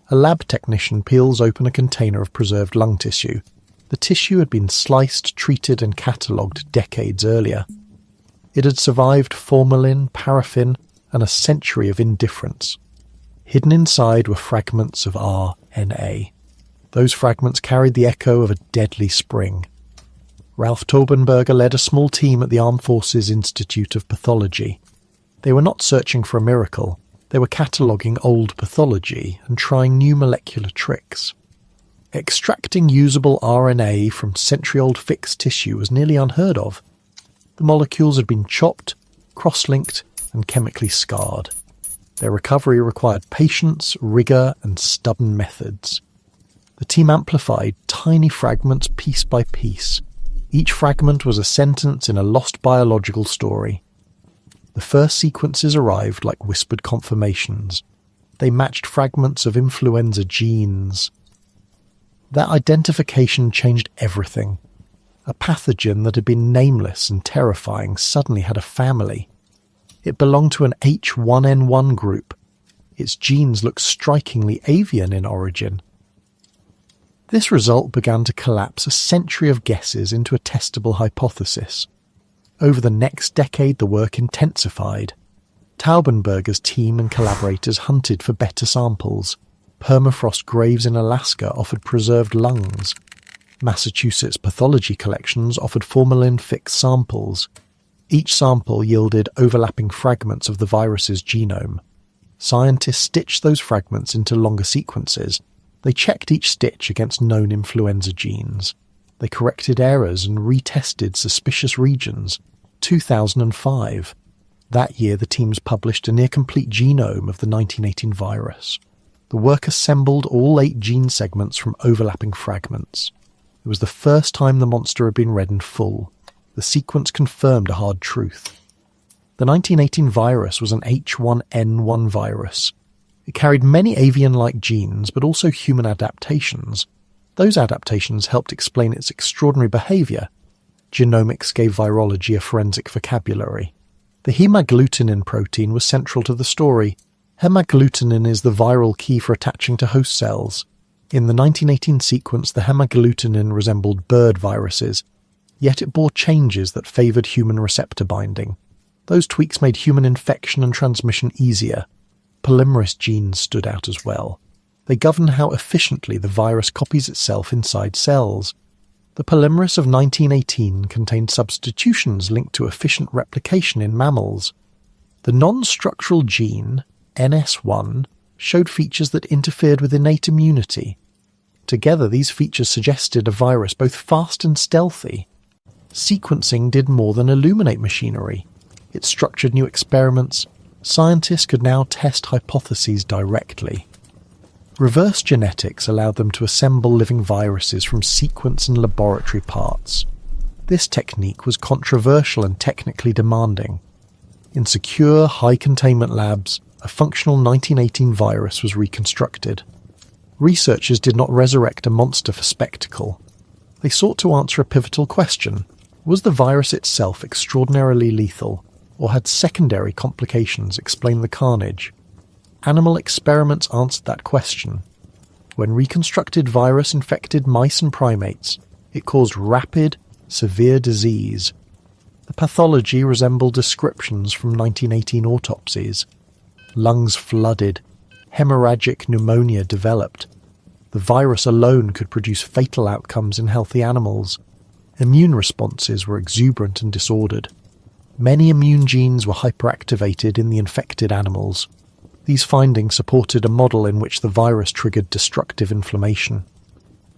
A lab technician peels open a container of preserved lung tissue. The tissue had been sliced, treated and catalogued decades earlier. It had survived formalin, paraffin and a century of indifference. Hidden inside were fragments of RNA. Those fragments carried the echo of a deadly spring. Ralph Taubenberger led a small team at the Armed Forces Institute of Pathology. They were not searching for a miracle. They were cataloguing old pathology and trying new molecular tricks. Extracting usable RNA from century-old fixed tissue was nearly unheard of. The molecules had been chopped, cross-linked, and chemically scarred. Their recovery required patience, rigour, and stubborn methods. The team amplified tiny fragments piece by piece. Each fragment was a sentence in a lost biological story. The first sequences arrived like whispered confirmations. They matched fragments of influenza genes. That identification changed everything. A pathogen that had been nameless and terrifying suddenly had a family. It belonged to an H1N1 group. Its genes looked strikingly avian in origin. This result began to collapse a century of guesses into a testable hypothesis. Over the next decade, the work intensified. Taubenberger's team and collaborators hunted for better samples. Permafrost graves in Alaska offered preserved lungs. Massachusetts pathology collections offered formalin-fixed samples. Each sample yielded overlapping fragments of the virus's genome. Scientists stitched those fragments into longer sequences. They checked each stitch against known influenza genes. They corrected errors and retested suspicious regions. 2005. That year the teams published a near-complete genome of the 1918 virus. The work assembled all 8 gene segments from overlapping fragments. It was the first time the monster had been read in full. The sequence confirmed a hard truth. The 1918 virus was an H1N1 virus. It carried many avian-like genes, but also human adaptations. Those adaptations helped explain its extraordinary behaviour. Genomics gave virology a forensic vocabulary. The hemagglutinin protein was central to the story. Hemagglutinin is the viral key for attaching to host cells. In the 1918 sequence, the hemagglutinin resembled bird viruses, yet it bore changes that favoured human receptor binding. Those tweaks made human infection and transmission easier. Polymerase genes stood out as well. They govern how efficiently the virus copies itself inside cells. The polymerase of 1918 contained substitutions linked to efficient replication in mammals. The non-structural gene, NS1, showed features that interfered with innate immunity. Together, these features suggested a virus both fast and stealthy. Sequencing did more than illuminate machinery. It structured new experiments. Scientists could now test hypotheses directly. Reverse genetics allowed them to assemble living viruses from sequence and laboratory parts. This technique was controversial and technically demanding. In secure, high-containment labs, a functional 1918 virus was reconstructed. Researchers did not resurrect a monster for spectacle. They sought to answer a pivotal question. Was the virus itself extraordinarily lethal, or had secondary complications explained the carnage? Animal experiments answered that question. When reconstructed virus infected mice and primates, it caused rapid, severe disease. The pathology resembled descriptions from 1918 autopsies. Lungs flooded. Hemorrhagic pneumonia developed. The virus alone could produce fatal outcomes in healthy animals. Immune responses were exuberant and disordered. Many immune genes were hyperactivated in the infected animals. These findings supported a model in which the virus triggered destructive inflammation.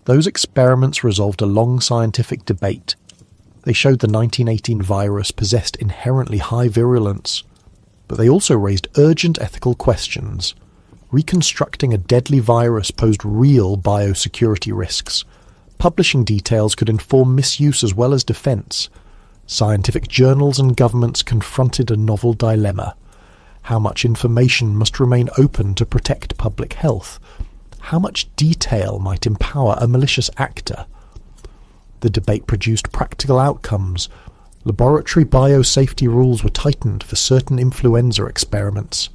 Those experiments resolved a long scientific debate. They showed the 1918 virus possessed inherently high virulence, but they also raised urgent ethical questions. Reconstructing a deadly virus posed real biosecurity risks. Publishing details could inform misuse as well as defense. Scientific journals and governments confronted a novel dilemma. How much information must remain open to protect public health? How much detail might empower a malicious actor? The debate produced practical outcomes. Laboratory biosafety rules were tightened for certain influenza experiments.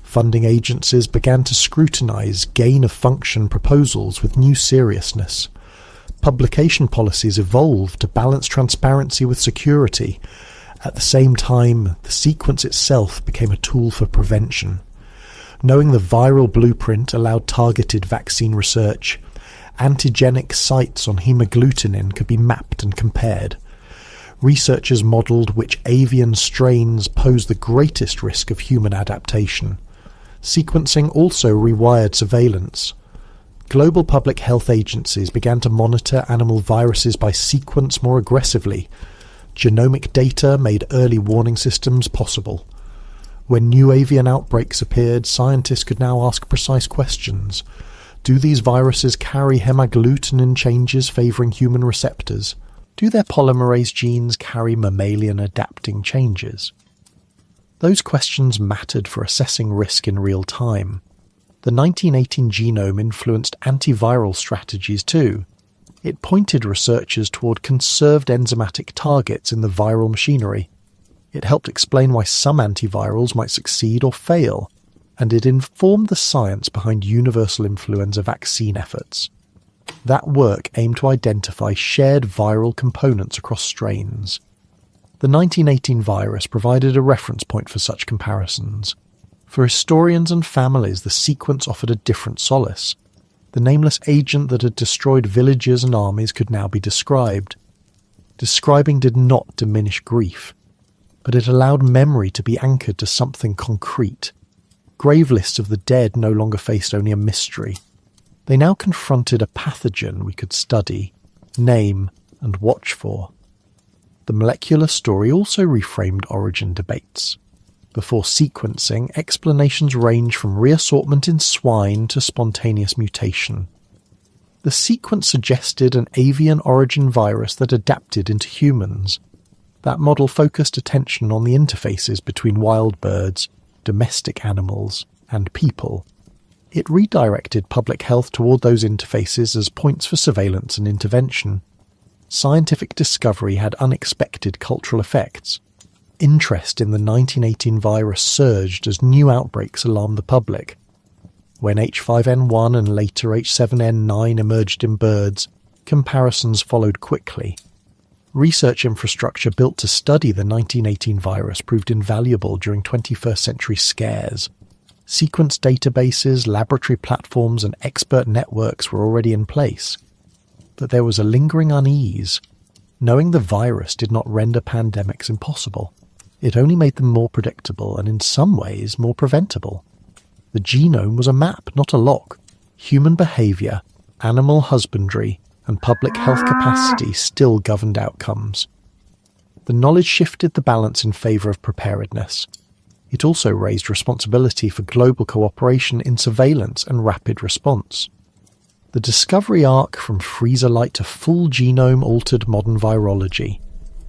Funding agencies began to scrutinize gain-of-function proposals with new seriousness. Publication policies evolved to balance transparency with security. At the same time, the sequence itself became a tool for prevention. Knowing the viral blueprint allowed targeted vaccine research. Antigenic sites on hemagglutinin could be mapped and compared. Researchers modelled which avian strains pose the greatest risk of human adaptation. Sequencing also rewired surveillance. Global public health agencies began to monitor animal viruses by sequence more aggressively. Genomic data made early warning systems possible. When new avian outbreaks appeared, scientists could now ask precise questions. Do these viruses carry hemagglutinin changes favouring human receptors? Do their polymerase genes carry mammalian adapting changes? Those questions mattered for assessing risk in real time. The 1918 genome influenced antiviral strategies too. It pointed researchers toward conserved enzymatic targets in the viral machinery. It helped explain why some antivirals might succeed or fail, and it informed the science behind universal influenza vaccine efforts. That work aimed to identify shared viral components across strains. The 1918 virus provided a reference point for such comparisons. For historians and families, the sequence offered a different solace. The nameless agent that had destroyed villages and armies could now be described. Describing did not diminish grief, but it allowed memory to be anchored to something concrete. Grave lists of the dead no longer faced only a mystery. They now confronted a pathogen we could study, name, and watch for. The molecular story also reframed origin debates. Before sequencing, explanations range from reassortment in swine to spontaneous mutation. The sequence suggested an avian origin virus that adapted into humans. That model focused attention on the interfaces between wild birds, domestic animals, and people. It redirected public health toward those interfaces as points for surveillance and intervention. Scientific discovery had unexpected cultural effects. Interest in the 1918 virus surged as new outbreaks alarmed the public. When H5N1 and later H7N9 emerged in birds, comparisons followed quickly. Research infrastructure built to study the 1918 virus proved invaluable during 21st century scares. Sequence databases, laboratory platforms, and expert networks were already in place. But there was a lingering unease. Knowing the virus did not render pandemics impossible. It only made them more predictable and in some ways more preventable. The genome was a map, not a lock. Human behaviour, animal husbandry, and public health capacity still governed outcomes. The knowledge shifted the balance in favour of preparedness. It also raised responsibility for global cooperation in surveillance and rapid response. The discovery arc from freezer-light to full genome-altered modern virology.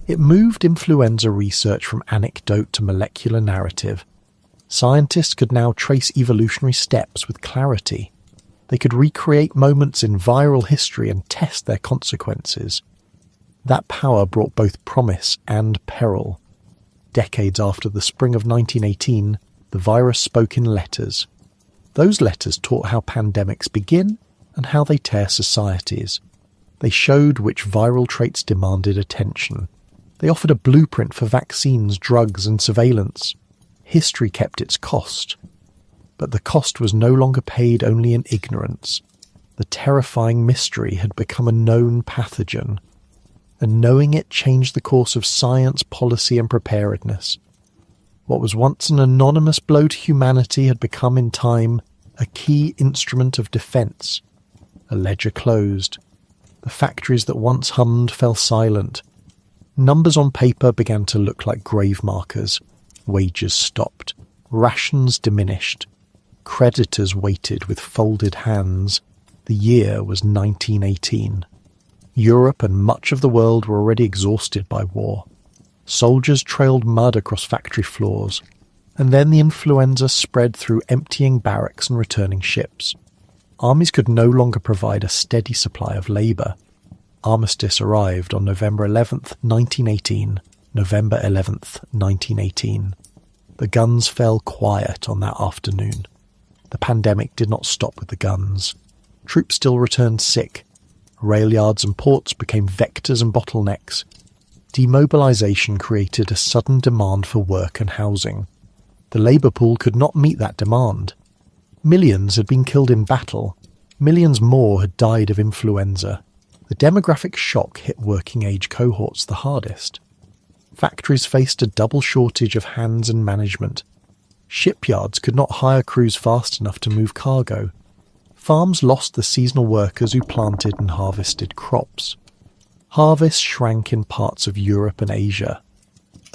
It moved influenza research from anecdote to molecular narrative. Scientists could now trace evolutionary steps with clarity. They could recreate moments in viral history and test their consequences. That power brought both promise and peril. Decades after the spring of 1918, the virus spoke in letters. Those letters taught how pandemics begin and how they tear societies. They showed which viral traits demanded attention. They offered a blueprint for vaccines, drugs, and surveillance. History kept its cost. But the cost was no longer paid only in ignorance. The terrifying mystery had become a known pathogen, and knowing it changed the course of science, policy, and preparedness. What was once an anonymous blow to humanity had become in time a key instrument of defense, a ledger closed, The factories that once hummed fell silent. Numbers on paper began to look like grave markers. Wages stopped. Rations diminished. Creditors waited with folded hands. The year was 1918. Europe and much of the world were already exhausted by war. Soldiers trailed mud across factory floors. And then the influenza spread through emptying barracks and returning ships. Armies could no longer provide a steady supply of labour. Armistice arrived on November 11th, 1918. November 11th, 1918. The guns fell quiet on that afternoon. The pandemic did not stop with the guns. Troops still returned sick. Rail yards and ports became vectors and bottlenecks. Demobilisation created a sudden demand for work and housing. The labour pool could not meet that demand. Millions had been killed in battle. Millions more had died of influenza. The demographic shock hit working-age cohorts the hardest. Factories faced a double shortage of hands and management. Shipyards could not hire crews fast enough to move cargo. Farms lost the seasonal workers who planted and harvested crops. Harvests shrank in parts of Europe and Asia.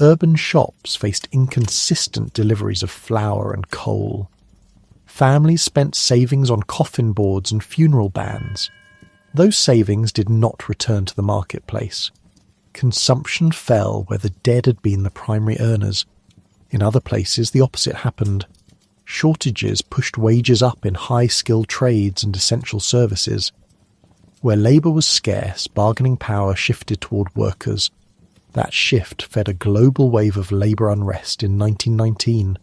Urban shops faced inconsistent deliveries of flour and coal. Families spent savings on coffin boards and funeral bands. Those savings did not return to the marketplace. Consumption fell where the dead had been the primary earners. In other places, the opposite happened. Shortages pushed wages up in high-skilled trades and essential services. Where labour was scarce, bargaining power shifted toward workers. That shift fed a global wave of labour unrest in 1919.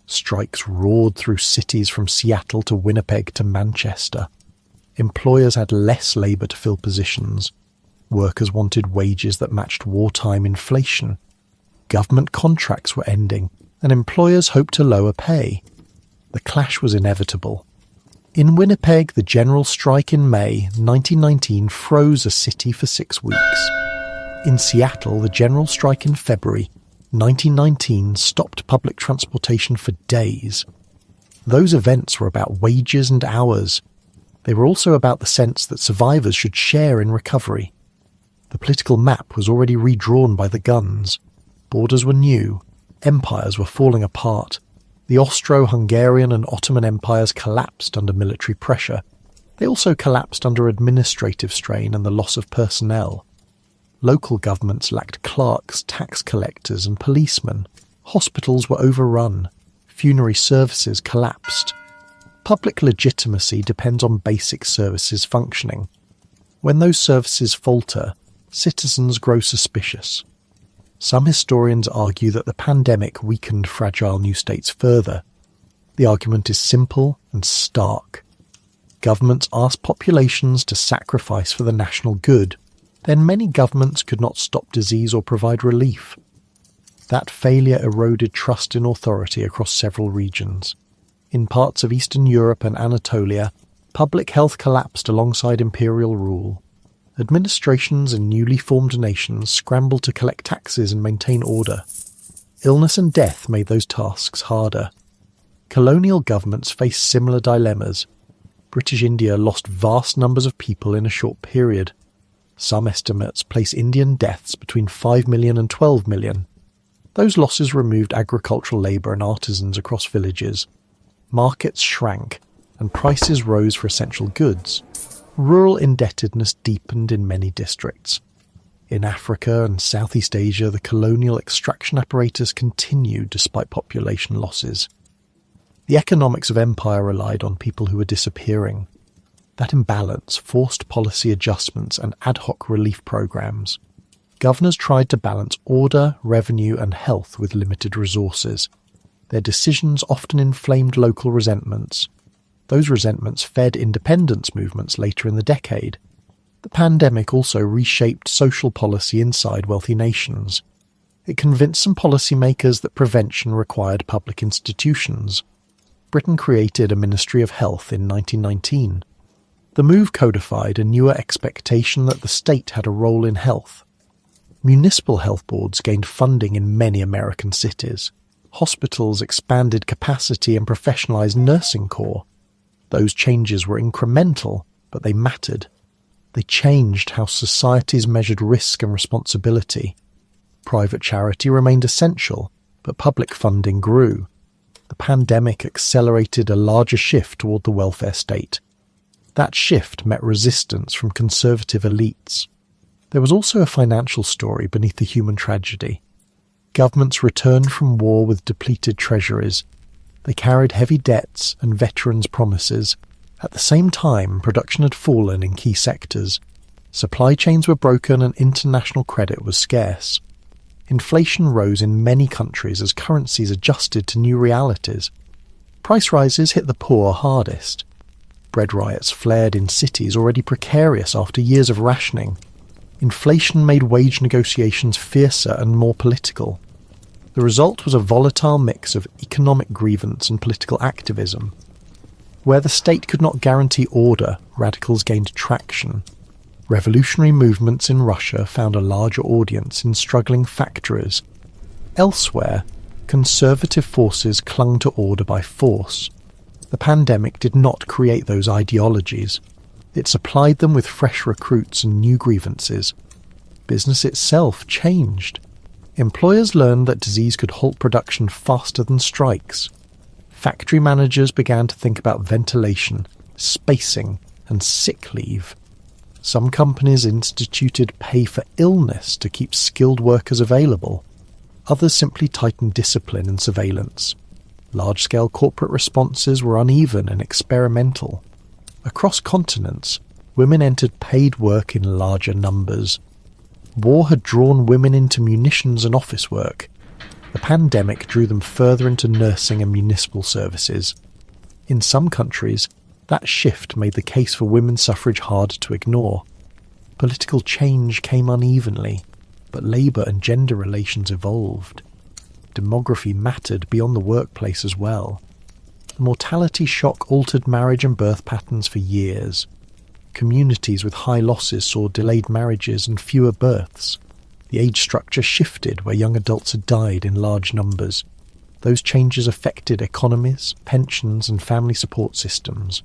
Strikes roared through cities from Seattle to Winnipeg to Manchester. Employers had less labour to fill positions. Workers wanted wages that matched wartime inflation. Government contracts were ending, and employers hoped to lower pay. The clash was inevitable. In Winnipeg, the general strike in May 1919 froze a city for 6 weeks. In Seattle, the general strike in February 1919 stopped public transportation for days. Those events were about wages and hours. They were also about the sense that survivors should share in recovery. The political map was already redrawn by the guns. Borders were new. Empires were falling apart. The Austro-Hungarian and Ottoman empires collapsed under military pressure. They also collapsed under administrative strain and the loss of personnel. Local governments lacked clerks, tax collectors and policemen. Hospitals were overrun. Funerary services collapsed. Public legitimacy depends on basic services functioning. When those services falter, citizens grow suspicious. Some historians argue that the pandemic weakened fragile new states further. The argument is simple and stark. Governments asked populations to sacrifice for the national good. Then many governments could not stop disease or provide relief. That failure eroded trust in authority across several regions. In parts of Eastern Europe and Anatolia, public health collapsed alongside imperial rule. Administrations in newly formed nations scrambled to collect taxes and maintain order. Illness and death made those tasks harder. Colonial governments faced similar dilemmas. British India lost vast numbers of people in a short period. Some estimates place Indian deaths between 5 million and 12 million. Those losses removed agricultural labour and artisans across villages. Markets shrank, and prices rose for essential goods. Rural indebtedness deepened in many districts. In Africa and Southeast Asia, the colonial extraction apparatus continued despite population losses. The economics of empire relied on people who were disappearing. That imbalance forced policy adjustments and ad hoc relief programs. Governors tried to balance order, revenue and health with limited resources. Their decisions often inflamed local resentments. Those resentments fed independence movements later in the decade. The pandemic also reshaped social policy inside wealthy nations. It convinced some policymakers that prevention required public institutions. Britain created a Ministry of Health in 1919. The move codified a newer expectation that the state had a role in health. Municipal health boards gained funding in many American cities. Hospitals expanded capacity and professionalized nursing corps. Those changes were incremental, but they mattered. They changed how societies measured risk and responsibility. Private charity remained essential, but public funding grew. The pandemic accelerated a larger shift toward the welfare state. That shift met resistance from conservative elites. There was also a financial story beneath the human tragedy. Governments returned from war with depleted treasuries. They carried heavy debts and veterans' promises. At the same time, production had fallen in key sectors. Supply chains were broken and international credit was scarce. Inflation rose in many countries as currencies adjusted to new realities. Price rises hit the poor hardest. Bread riots flared in cities already precarious after years of rationing. Inflation made wage negotiations fiercer and more political. The result was a volatile mix of economic grievance and political activism. Where the state could not guarantee order, radicals gained traction. Revolutionary movements in Russia found a larger audience in struggling factories. Elsewhere, conservative forces clung to order by force. The pandemic did not create those ideologies. It supplied them with fresh recruits and new grievances. Business itself changed. Employers learned that disease could halt production faster than strikes. Factory managers began to think about ventilation, spacing, and sick leave. Some companies instituted pay for illness to keep skilled workers available. Others simply tightened discipline and surveillance. Large-scale corporate responses were uneven and experimental. Across continents, women entered paid work in larger numbers. War had drawn women into munitions and office work. The pandemic drew them further into nursing and municipal services. In some countries, that shift made the case for women's suffrage hard to ignore. Political change came unevenly, but labour and gender relations evolved. Demography mattered beyond the workplace as well. The mortality shock altered marriage and birth patterns for years. Communities with high losses saw delayed marriages and fewer births. The age structure shifted where young adults had died in large numbers. Those changes affected economies, pensions, and family support systems.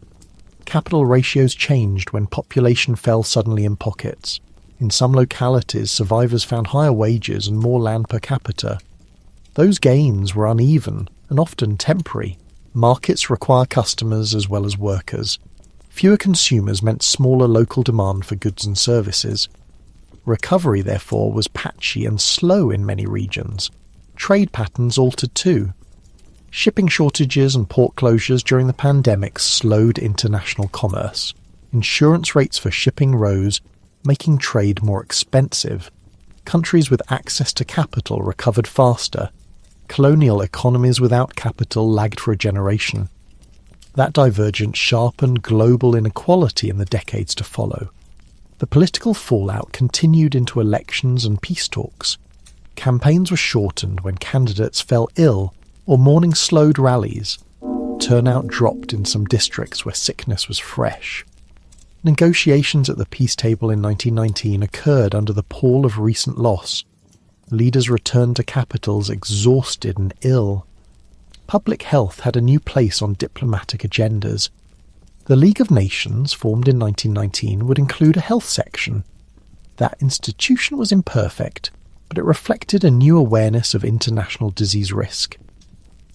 Capital ratios changed when population fell suddenly in pockets. In some localities, survivors found higher wages and more land per capita. Those gains were uneven and often temporary. Markets require customers as well as workers. Fewer consumers meant smaller local demand for goods and services. Recovery, therefore, was patchy and slow in many regions. Trade patterns altered too. Shipping shortages and port closures during the pandemic slowed international commerce. Insurance rates for shipping rose, making trade more expensive. Countries with access to capital recovered faster. Colonial economies without capital lagged for a generation. That divergence sharpened global inequality in the decades to follow. The political fallout continued into elections and peace talks. Campaigns were shortened when candidates fell ill or mourning slowed rallies. Turnout dropped in some districts where sickness was fresh. Negotiations at the peace table in 1919 occurred under the pall of recent loss. Leaders returned to capitals exhausted and ill. Public health had a new place on diplomatic agendas. The League of Nations, formed in 1919, would include a health section. That institution was imperfect, but it reflected a new awareness of international disease risk.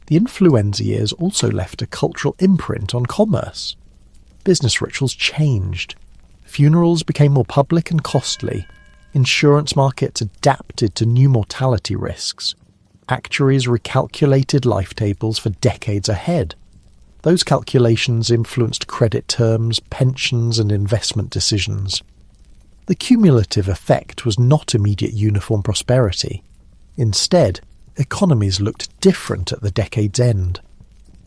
The influenza years also left a cultural imprint on commerce. Business rituals changed. Funerals became more public and costly. Insurance markets adapted to new mortality risks. Actuaries recalculated life tables for decades ahead. Those calculations influenced credit terms, pensions, and investment decisions. The cumulative effect was not immediate uniform prosperity. Instead, economies looked different at the decade's end.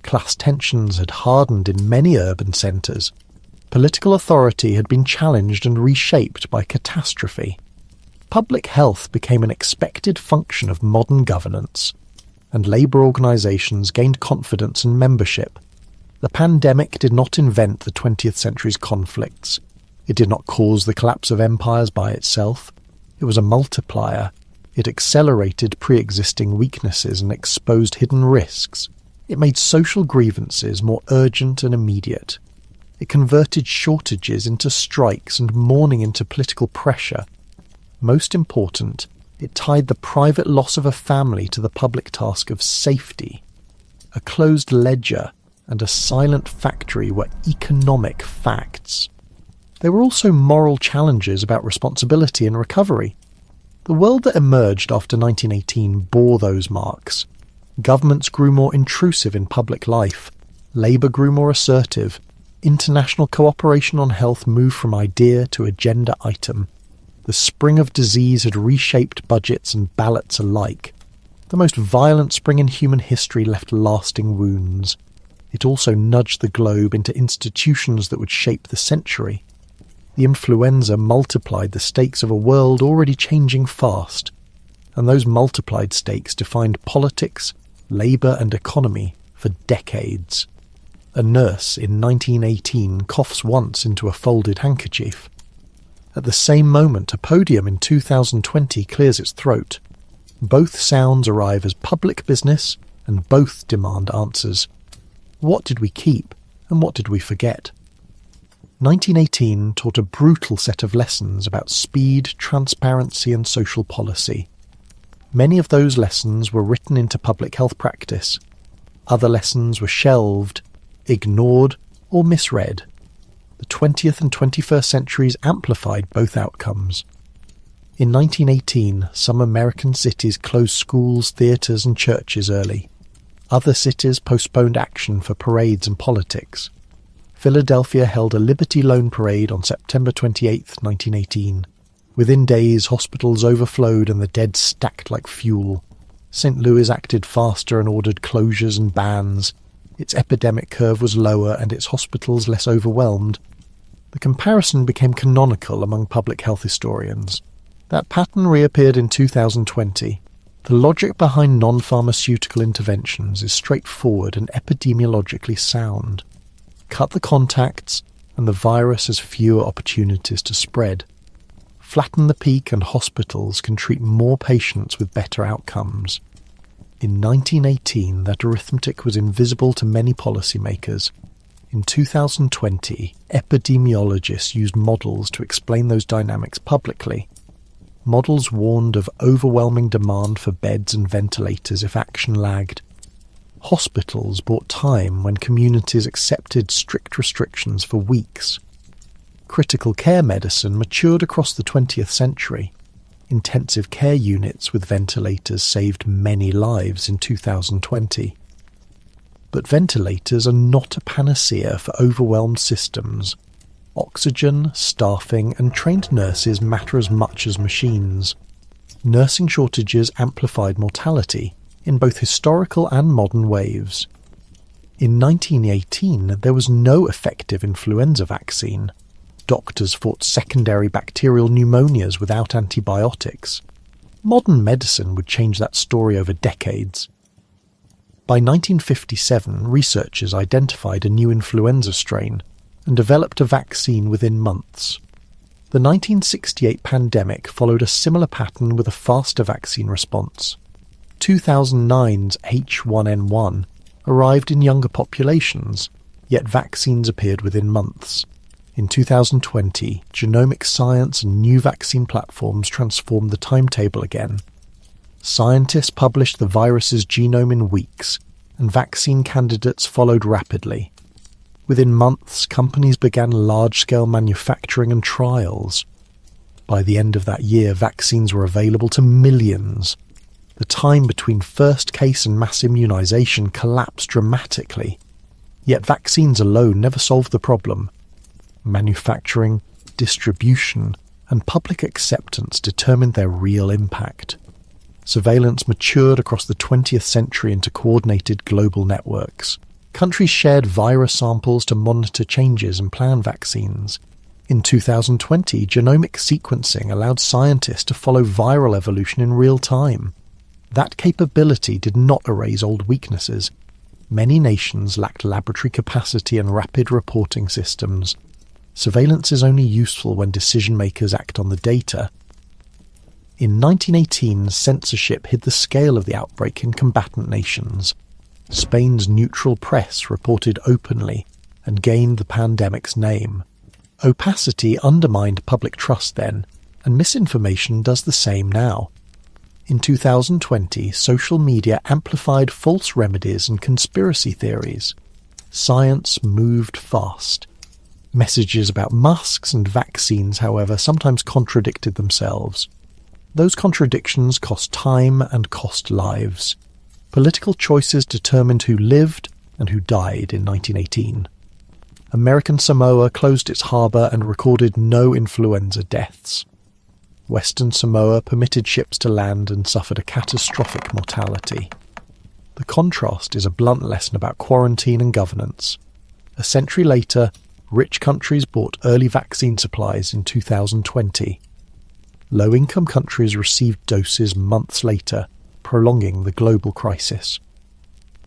Class tensions had hardened in many urban centres. Political authority had been challenged and reshaped by catastrophe. Public health became an expected function of modern governance, and labour organisations gained confidence and membership. The pandemic did not invent the 20th century's conflicts. It did not cause the collapse of empires by itself. It was a multiplier. It accelerated pre-existing weaknesses and exposed hidden risks. It made social grievances more urgent and immediate. It converted shortages into strikes and mourning into political pressure. Most important, it tied the private loss of a family to the public task of safety. A closed ledger and a silent factory were economic facts. There were also moral challenges about responsibility and recovery. The world that emerged after 1918 bore those marks. Governments grew more intrusive in public life. Labour grew more assertive. International cooperation on health moved from idea to agenda item. The spring of disease had reshaped budgets and ballots alike. The most violent spring in human history left lasting wounds. It also nudged the globe into institutions that would shape the century. The influenza multiplied the stakes of a world already changing fast, and those multiplied stakes defined politics, labour and economy for decades. A nurse in 1918 coughs once into a folded handkerchief. At the same moment, a podium in 2020 clears its throat. Both sounds arrive as public business, and both demand answers. What did we keep, and what did we forget? 1918 taught a brutal set of lessons about speed, transparency and social policy. Many of those lessons were written into public health practice. Other lessons were shelved, ignored or misread. The 20th and 21st centuries amplified both outcomes. In 1918, some American cities closed schools, theatres and churches early. Other cities postponed action for parades and politics. Philadelphia held a Liberty Loan Parade on September 28, 1918. Within days, hospitals overflowed and the dead stacked like fuel. St. Louis acted faster and ordered closures and bans. Its epidemic curve was lower and its hospitals less overwhelmed. The comparison became canonical among public health historians. That pattern reappeared in 2020. The logic behind non-pharmaceutical interventions is straightforward and epidemiologically sound. Cut the contacts, and the virus has fewer opportunities to spread. Flatten the peak and hospitals can treat more patients with better outcomes. In 1918, that arithmetic was invisible to many policymakers. In 2020, epidemiologists used models to explain those dynamics publicly. Models warned of overwhelming demand for beds and ventilators if action lagged. Hospitals bought time when communities accepted strict restrictions for weeks. Critical care medicine matured across the 20th century. Intensive care units with ventilators saved many lives in 2020. But ventilators are not a panacea for overwhelmed systems. Oxygen, staffing and trained nurses matter as much as machines. Nursing shortages amplified mortality in both historical and modern waves. In 1918, there was no effective influenza vaccine. Doctors fought secondary bacterial pneumonias without antibiotics. Modern medicine would change that story over decades. By 1957, researchers identified a new influenza strain and developed a vaccine within months. The 1968 pandemic followed a similar pattern with a faster vaccine response. 2009's H1N1 arrived in younger populations, yet vaccines appeared within months. In 2020, genomic science and new vaccine platforms transformed the timetable again. Scientists published the virus's genome in weeks, and vaccine candidates followed rapidly. Within months, companies began large-scale manufacturing and trials. By the end of that year, vaccines were available to millions. The time between first case and mass immunization collapsed dramatically. Yet vaccines alone never solved the problem. Manufacturing, distribution, and public acceptance determined their real impact. Surveillance matured across the 20th century into coordinated global networks. Countries shared virus samples to monitor changes and plan vaccines. In 2020, genomic sequencing allowed scientists to follow viral evolution in real time. That capability did not erase old weaknesses. Many nations lacked laboratory capacity and rapid reporting systems. Surveillance is only useful when decision-makers act on the data. In 1918, censorship hid the scale of the outbreak in combatant nations. Spain's neutral press reported openly, and gained the pandemic's name. Opacity undermined public trust then, and misinformation does the same now. In 2020, social media amplified false remedies and conspiracy theories. Science moved fast. Messages about masks and vaccines, however, sometimes contradicted themselves. Those contradictions cost time and cost lives. Political choices determined who lived and who died in 1918. American Samoa closed its harbour and recorded no influenza deaths. Western Samoa permitted ships to land and suffered a catastrophic mortality. The contrast is a blunt lesson about quarantine and governance. A century later, rich countries bought early vaccine supplies in 2020. Low-income countries received doses months later, prolonging the global crisis.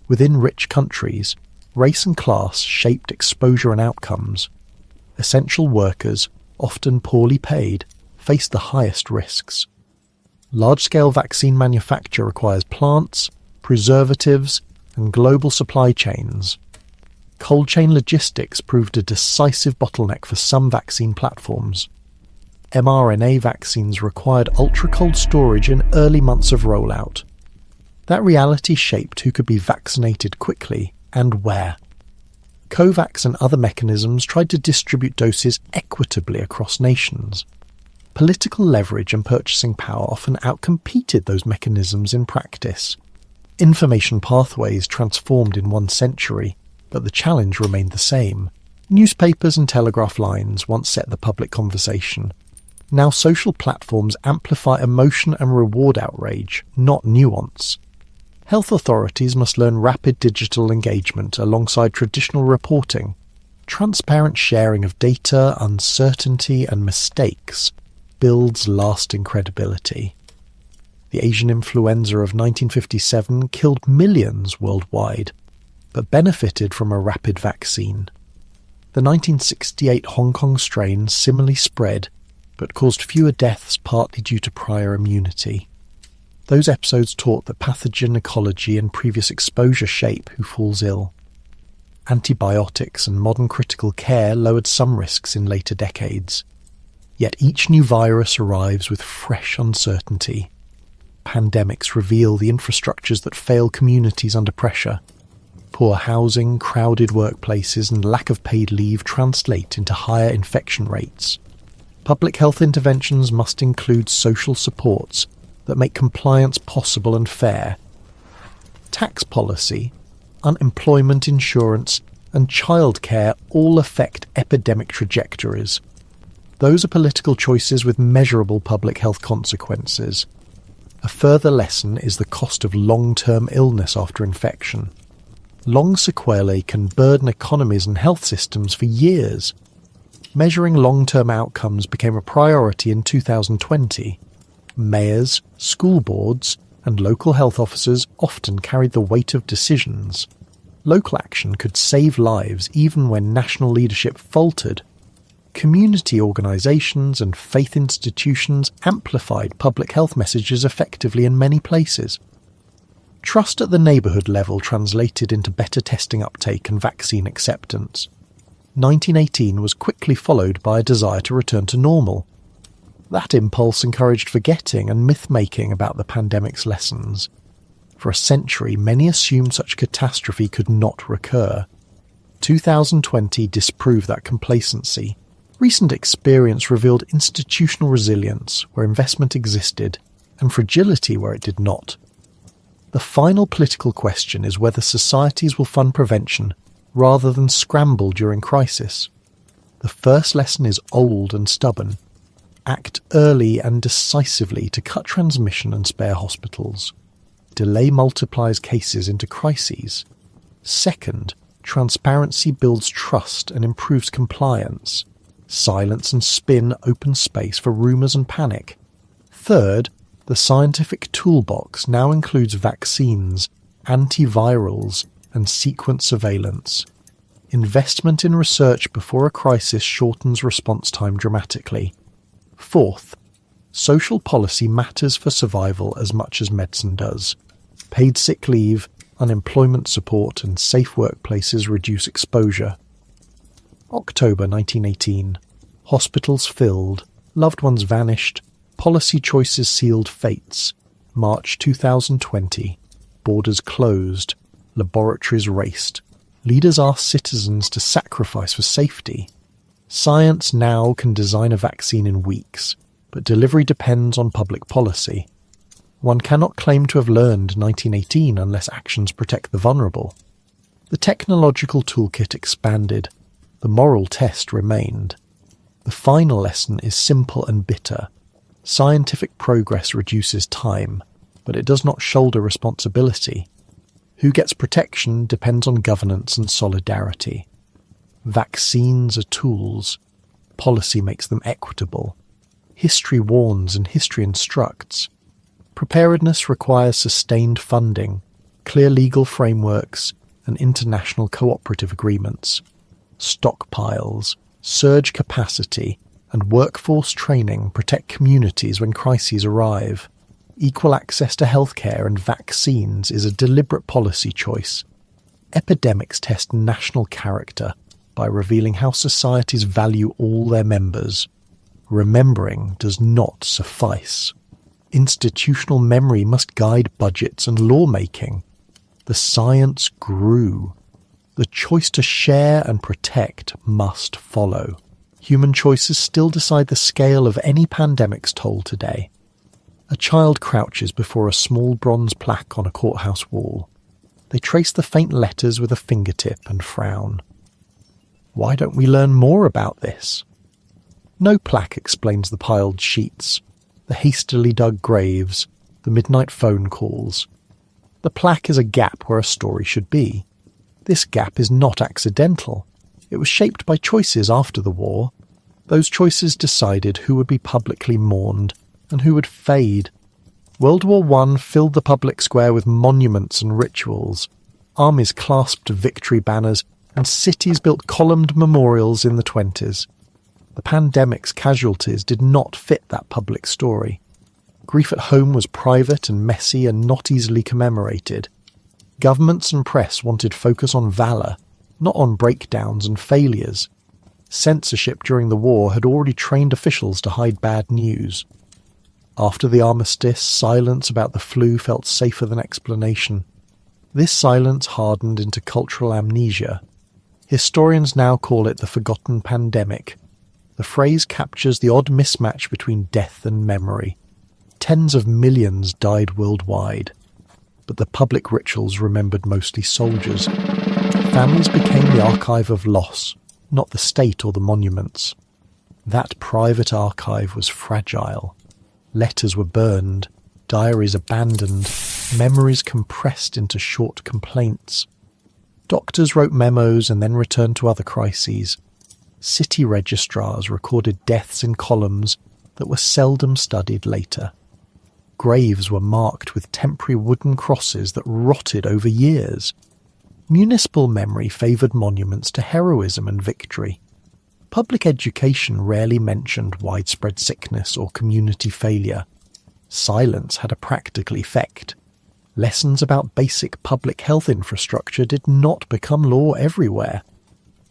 Within rich countries, race and class shaped exposure and outcomes. Essential workers, often poorly paid, faced the highest risks. Large-scale vaccine manufacture requires plants, preservatives, and global supply chains. Cold chain logistics proved a decisive bottleneck for some vaccine platforms. mRNA vaccines required ultra-cold storage in early months of rollout. That reality shaped who could be vaccinated quickly and where. COVAX and other mechanisms tried to distribute doses equitably across nations. Political leverage and purchasing power often outcompeted those mechanisms in practice. Information pathways transformed in 1 century, but the challenge remained the same. Newspapers and telegraph lines once set the public conversation. Now social platforms amplify emotion and reward outrage, not nuance. Health authorities must learn rapid digital engagement alongside traditional reporting. Transparent sharing of data, uncertainty, and mistakes builds lasting credibility. The Asian influenza of 1957 killed millions worldwide, but benefited from a rapid vaccine. The 1968 Hong Kong strain similarly spread, but caused fewer deaths partly due to prior immunity. Those episodes taught that pathogen ecology and previous exposure shape who falls ill. Antibiotics and modern critical care lowered some risks in later decades. Yet each new virus arrives with fresh uncertainty. Pandemics reveal the infrastructures that fail communities under pressure. Poor housing, crowded workplaces, and lack of paid leave translate into higher infection rates. Public health interventions must include social supports that make compliance possible and fair. Tax policy, unemployment insurance, and childcare all affect epidemic trajectories. Those are political choices with measurable public health consequences. A further lesson is the cost of long-term illness after infection. Long sequelae can burden economies and health systems for years. Measuring long-term outcomes became a priority in 2020. Mayors, school boards, and local health officers often carried the weight of decisions. Local action could save lives even when national leadership faltered. Community organisations and faith institutions amplified public health messages effectively in many places. Trust at the neighbourhood level translated into better testing uptake and vaccine acceptance. 1918 was quickly followed by a desire to return to normal. That impulse encouraged forgetting and myth-making about the pandemic's lessons. For a century, many assumed such catastrophe could not recur. 2020 disproved that complacency. Recent experience revealed institutional resilience where investment existed, and fragility where it did not. The final political question is whether societies will fund prevention rather than scramble during crisis. The first lesson is old and stubborn. Act early and decisively to cut transmission and spare hospitals. Delay multiplies cases into crises. Second, transparency builds trust and improves compliance. Silence and spin open space for rumours and panic. Third, the scientific toolbox now includes vaccines, antivirals, and sequence surveillance. Investment in research before a crisis shortens response time dramatically. Fourth, social policy matters for survival as much as medicine does. Paid sick leave, unemployment support, and safe workplaces reduce exposure. October 1918. Hospitals filled, loved ones vanished, policy choices sealed fates. March 2020. Borders closed, laboratories raced. Leaders asked citizens to sacrifice for safety. Science now can design a vaccine in weeks, but delivery depends on public policy. One cannot claim to have learned 1918 unless actions protect the vulnerable. The technological toolkit expanded. The moral test remained. The final lesson is simple and bitter. Scientific progress reduces time, but it does not shoulder responsibility. Who gets protection depends on governance and solidarity. Vaccines are tools. Policy makes them equitable. History warns and history instructs. Preparedness requires sustained funding, clear legal frameworks, and international cooperative agreements. Stockpiles, surge capacity, and workforce training protect communities when crises arrive. Equal access to healthcare and vaccines is a deliberate policy choice. Epidemics test national character by revealing how societies value all their members. Remembering does not suffice. Institutional memory must guide budgets and lawmaking. The science grew. The choice to share and protect must follow. Human choices still decide the scale of any pandemic's toll today. A child crouches before a small bronze plaque on a courthouse wall. They trace the faint letters with a fingertip and frown. Why don't we learn more about this? No plaque explains the piled sheets, the hastily dug graves, the midnight phone calls. The plaque is a gap where a story should be. This gap is not accidental. It was shaped by choices after the war. Those choices decided who would be publicly mourned and who would fade. World War I filled the public square with monuments and rituals. Armies clasped victory banners, and cities built columned memorials in the 1920s. The pandemic's casualties did not fit that public story. Grief at home was private and messy and not easily commemorated. Governments and press wanted focus on valour, not on breakdowns and failures. Censorship during the war had already trained officials to hide bad news. After the armistice, silence about the flu felt safer than explanation. This silence hardened into cultural amnesia. Historians now call it the forgotten pandemic. The phrase captures the odd mismatch between death and memory. Tens of millions died worldwide, but the public rituals remembered mostly soldiers. Families became the archive of loss, not the state or the monuments. That private archive was fragile. Letters were burned, diaries abandoned, memories compressed into short complaints. Doctors wrote memos and then returned to other crises. City registrars recorded deaths in columns that were seldom studied later. Graves were marked with temporary wooden crosses that rotted over years. Municipal memory favoured monuments to heroism and victory. Public education rarely mentioned widespread sickness or community failure. Silence had a practical effect. Lessons about basic public health infrastructure did not become law everywhere.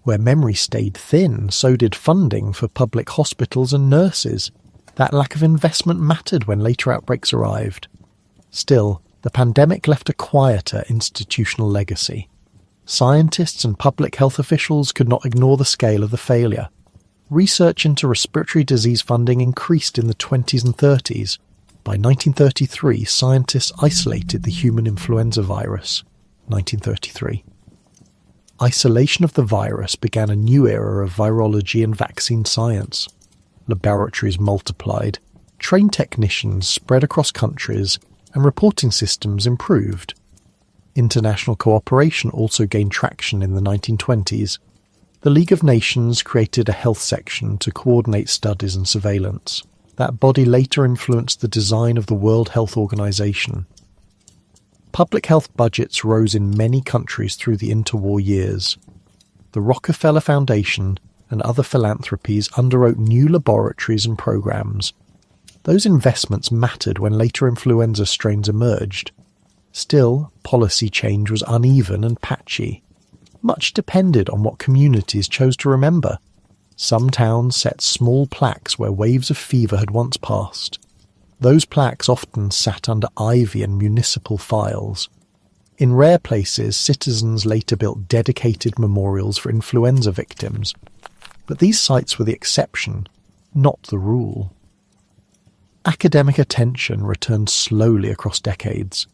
Where memory stayed thin, so did funding for public hospitals and nurses. That lack of investment mattered when later outbreaks arrived. Still, the pandemic left a quieter institutional legacy. Scientists and public health officials could not ignore the scale of the failure. Research into respiratory disease funding increased in the 1920s and 1930s. By 1933, scientists isolated the human influenza virus. 1933. Isolation of the virus began a new era of virology and vaccine science. Laboratories multiplied, trained technicians spread across countries, and reporting systems improved. International cooperation also gained traction in the 1920s. The League of Nations created a health section to coordinate studies and surveillance. That body later influenced the design of the World Health Organization. Public health budgets rose in many countries through the interwar years. The Rockefeller Foundation and other philanthropies underwrote new laboratories and programs. Those investments mattered when later influenza strains emerged. Still, policy change was uneven and patchy. Much depended on what communities chose to remember. Some towns set small plaques where waves of fever had once passed. Those plaques often sat under ivy and municipal files. In rare places, citizens later built dedicated memorials for influenza victims. But these sites were the exception, not the rule. Academic attention returned slowly across decades.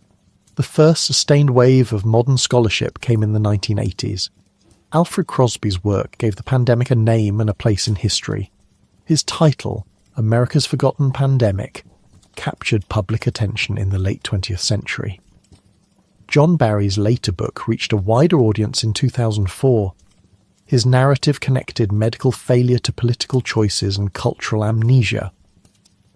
The first sustained wave of modern scholarship came in the 1980s. Alfred Crosby's work gave the pandemic a name and a place in history. His title, America's Forgotten Pandemic, captured public attention in the late 20th century. John Barry's later book reached a wider audience in 2004. His narrative connected medical failure to political choices and cultural amnesia.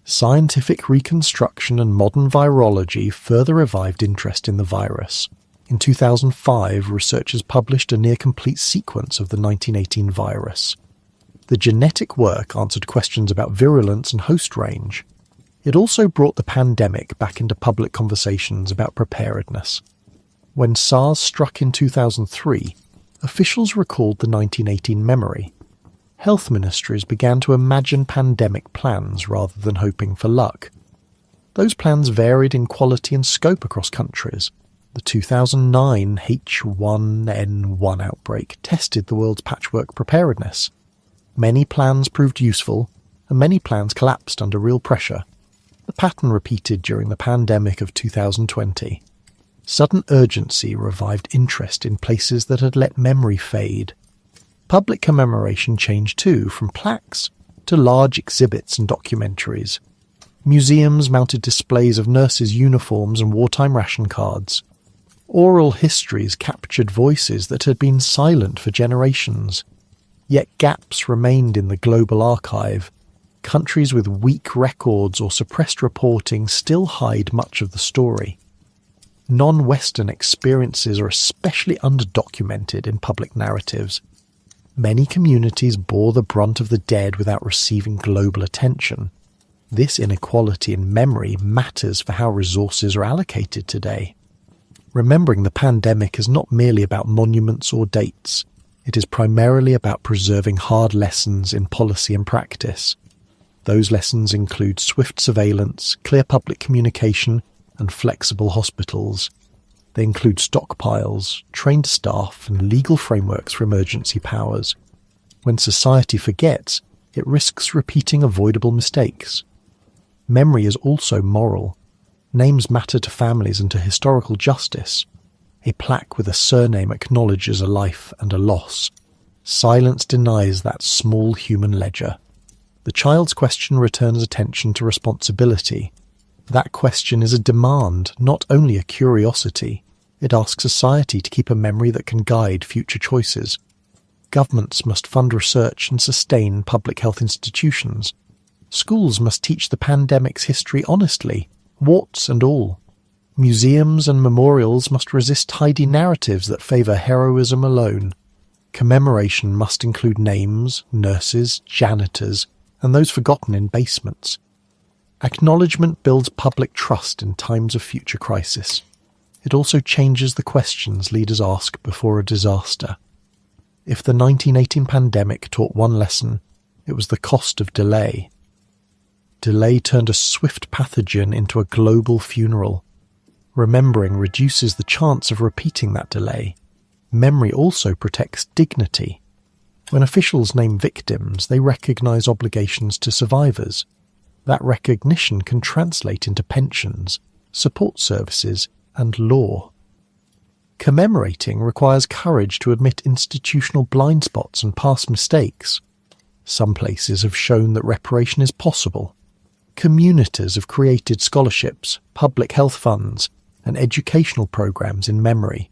Scientific reconstruction and modern virology further revived interest in the virus. In 2005, researchers published a near-complete sequence of the 1918 virus. The genetic work answered questions about virulence and host range. It also brought the pandemic back into public conversations about preparedness. When SARS struck in 2003, officials recalled the 1918 memory. Health ministries began to imagine pandemic plans rather than hoping for luck. Those plans varied in quality and scope across countries. The 2009 H1N1 outbreak tested the world's patchwork preparedness. Many plans proved useful, and many plans collapsed under real pressure. The pattern repeated during the pandemic of 2020. Sudden urgency revived interest in places that had let memory fade. Public commemoration changed too, from plaques to large exhibits and documentaries. Museums mounted displays of nurses' uniforms and wartime ration cards. Oral histories captured voices that had been silent for generations. Yet gaps remained in the global archive. Countries with weak records or suppressed reporting still hide much of the story. Non-Western experiences are especially underdocumented in public narratives. Many communities bore the brunt of the dead without receiving global attention. This inequality in memory matters for how resources are allocated today. Remembering the pandemic is not merely about monuments or dates. It is primarily about preserving hard lessons in policy and practice. Those lessons include swift surveillance, clear public communication, and flexible hospitals. They include stockpiles, trained staff, and legal frameworks for emergency powers. When society forgets, it risks repeating avoidable mistakes. Memory is also moral. Names matter to families and to historical justice. A plaque with a surname acknowledges a life and a loss. Silence denies that small human ledger. The child's question returns attention to responsibility. That question is a demand, not only a curiosity. It asks society to keep a memory that can guide future choices. Governments must fund research and sustain public health institutions. Schools must teach the pandemic's history honestly, warts and all. Museums and memorials must resist tidy narratives that favour heroism alone. Commemoration must include names, nurses, janitors, and those forgotten in basements. Acknowledgement builds public trust in times of future crisis. It also changes the questions leaders ask before a disaster. If the 1918 pandemic taught one lesson, it was the cost of delay. Delay turned a swift pathogen into a global funeral. Remembering reduces the chance of repeating that delay. Memory also protects dignity. When officials name victims, they recognise obligations to survivors. That recognition can translate into pensions, support services, and law. Commemorating requires courage to admit institutional blind spots and past mistakes. Some places have shown that reparation is possible. Communities have created scholarships, public health funds, and educational programs in memory.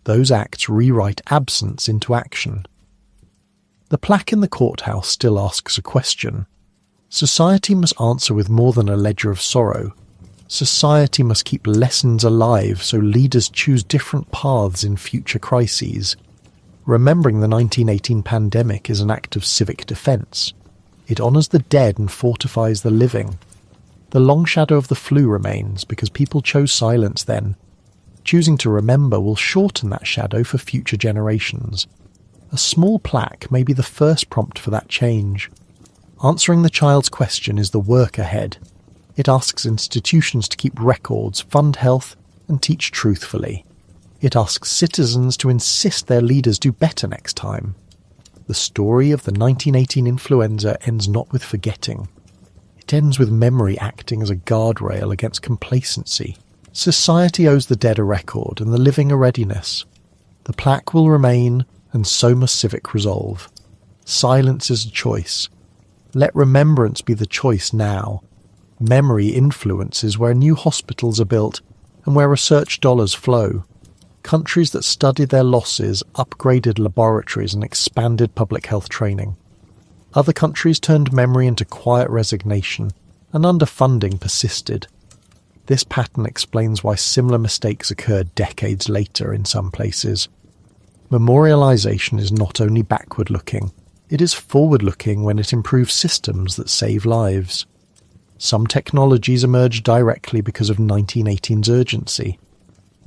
Those acts rewrite absence into action. The plaque in the courthouse still asks a question. Society must answer with more than a ledger of sorrow. Society must keep lessons alive so leaders choose different paths in future crises. Remembering the 1918 pandemic is an act of civic defence. It honours the dead and fortifies the living. The long shadow of the flu remains because people chose silence then. Choosing to remember will shorten that shadow for future generations. A small plaque may be the first prompt for that change. Answering the child's question is the work ahead. It asks institutions to keep records, fund health, and teach truthfully. It asks citizens to insist their leaders do better next time. The story of the 1918 influenza ends not with forgetting. It ends with memory acting as a guardrail against complacency. Society owes the dead a record and the living a readiness. The plaque will remain, and so must civic resolve. Silence is a choice. Let remembrance be the choice now. Memory influences where new hospitals are built and where research dollars flow. Countries that studied their losses upgraded laboratories and expanded public health training. Other countries turned memory into quiet resignation, and underfunding persisted. This pattern explains why similar mistakes occurred decades later in some places. Memorialization is not only backward-looking, it is forward-looking when it improves systems that save lives. Some technologies emerged directly because of 1918's urgency.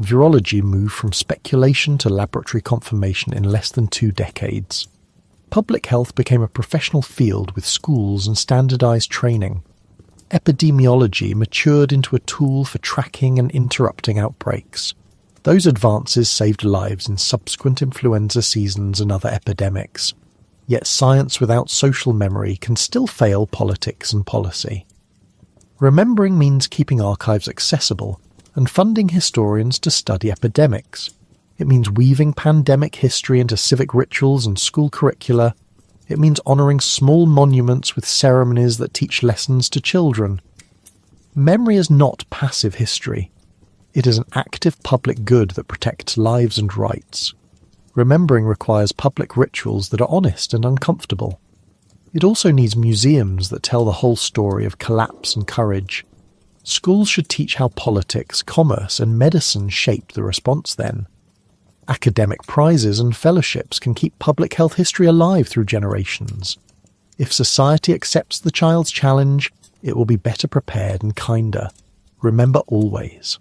Virology moved from speculation to laboratory confirmation in less than 2 decades. Public health became a professional field with schools and standardized training. Epidemiology matured into a tool for tracking and interrupting outbreaks. Those advances saved lives in subsequent influenza seasons and other epidemics. Yet science without social memory can still fail politics and policy. Remembering means keeping archives accessible and funding historians to study epidemics. It means weaving pandemic history into civic rituals and school curricula. It means honouring small monuments with ceremonies that teach lessons to children. Memory is not passive history. It is an active public good that protects lives and rights. Remembering requires public rituals that are honest and uncomfortable. It also needs museums that tell the whole story of collapse and courage. Schools should teach how politics, commerce, and medicine shaped the response then. Academic prizes and fellowships can keep public health history alive through generations. If society accepts the child's challenge, it will be better prepared and kinder. Remember always.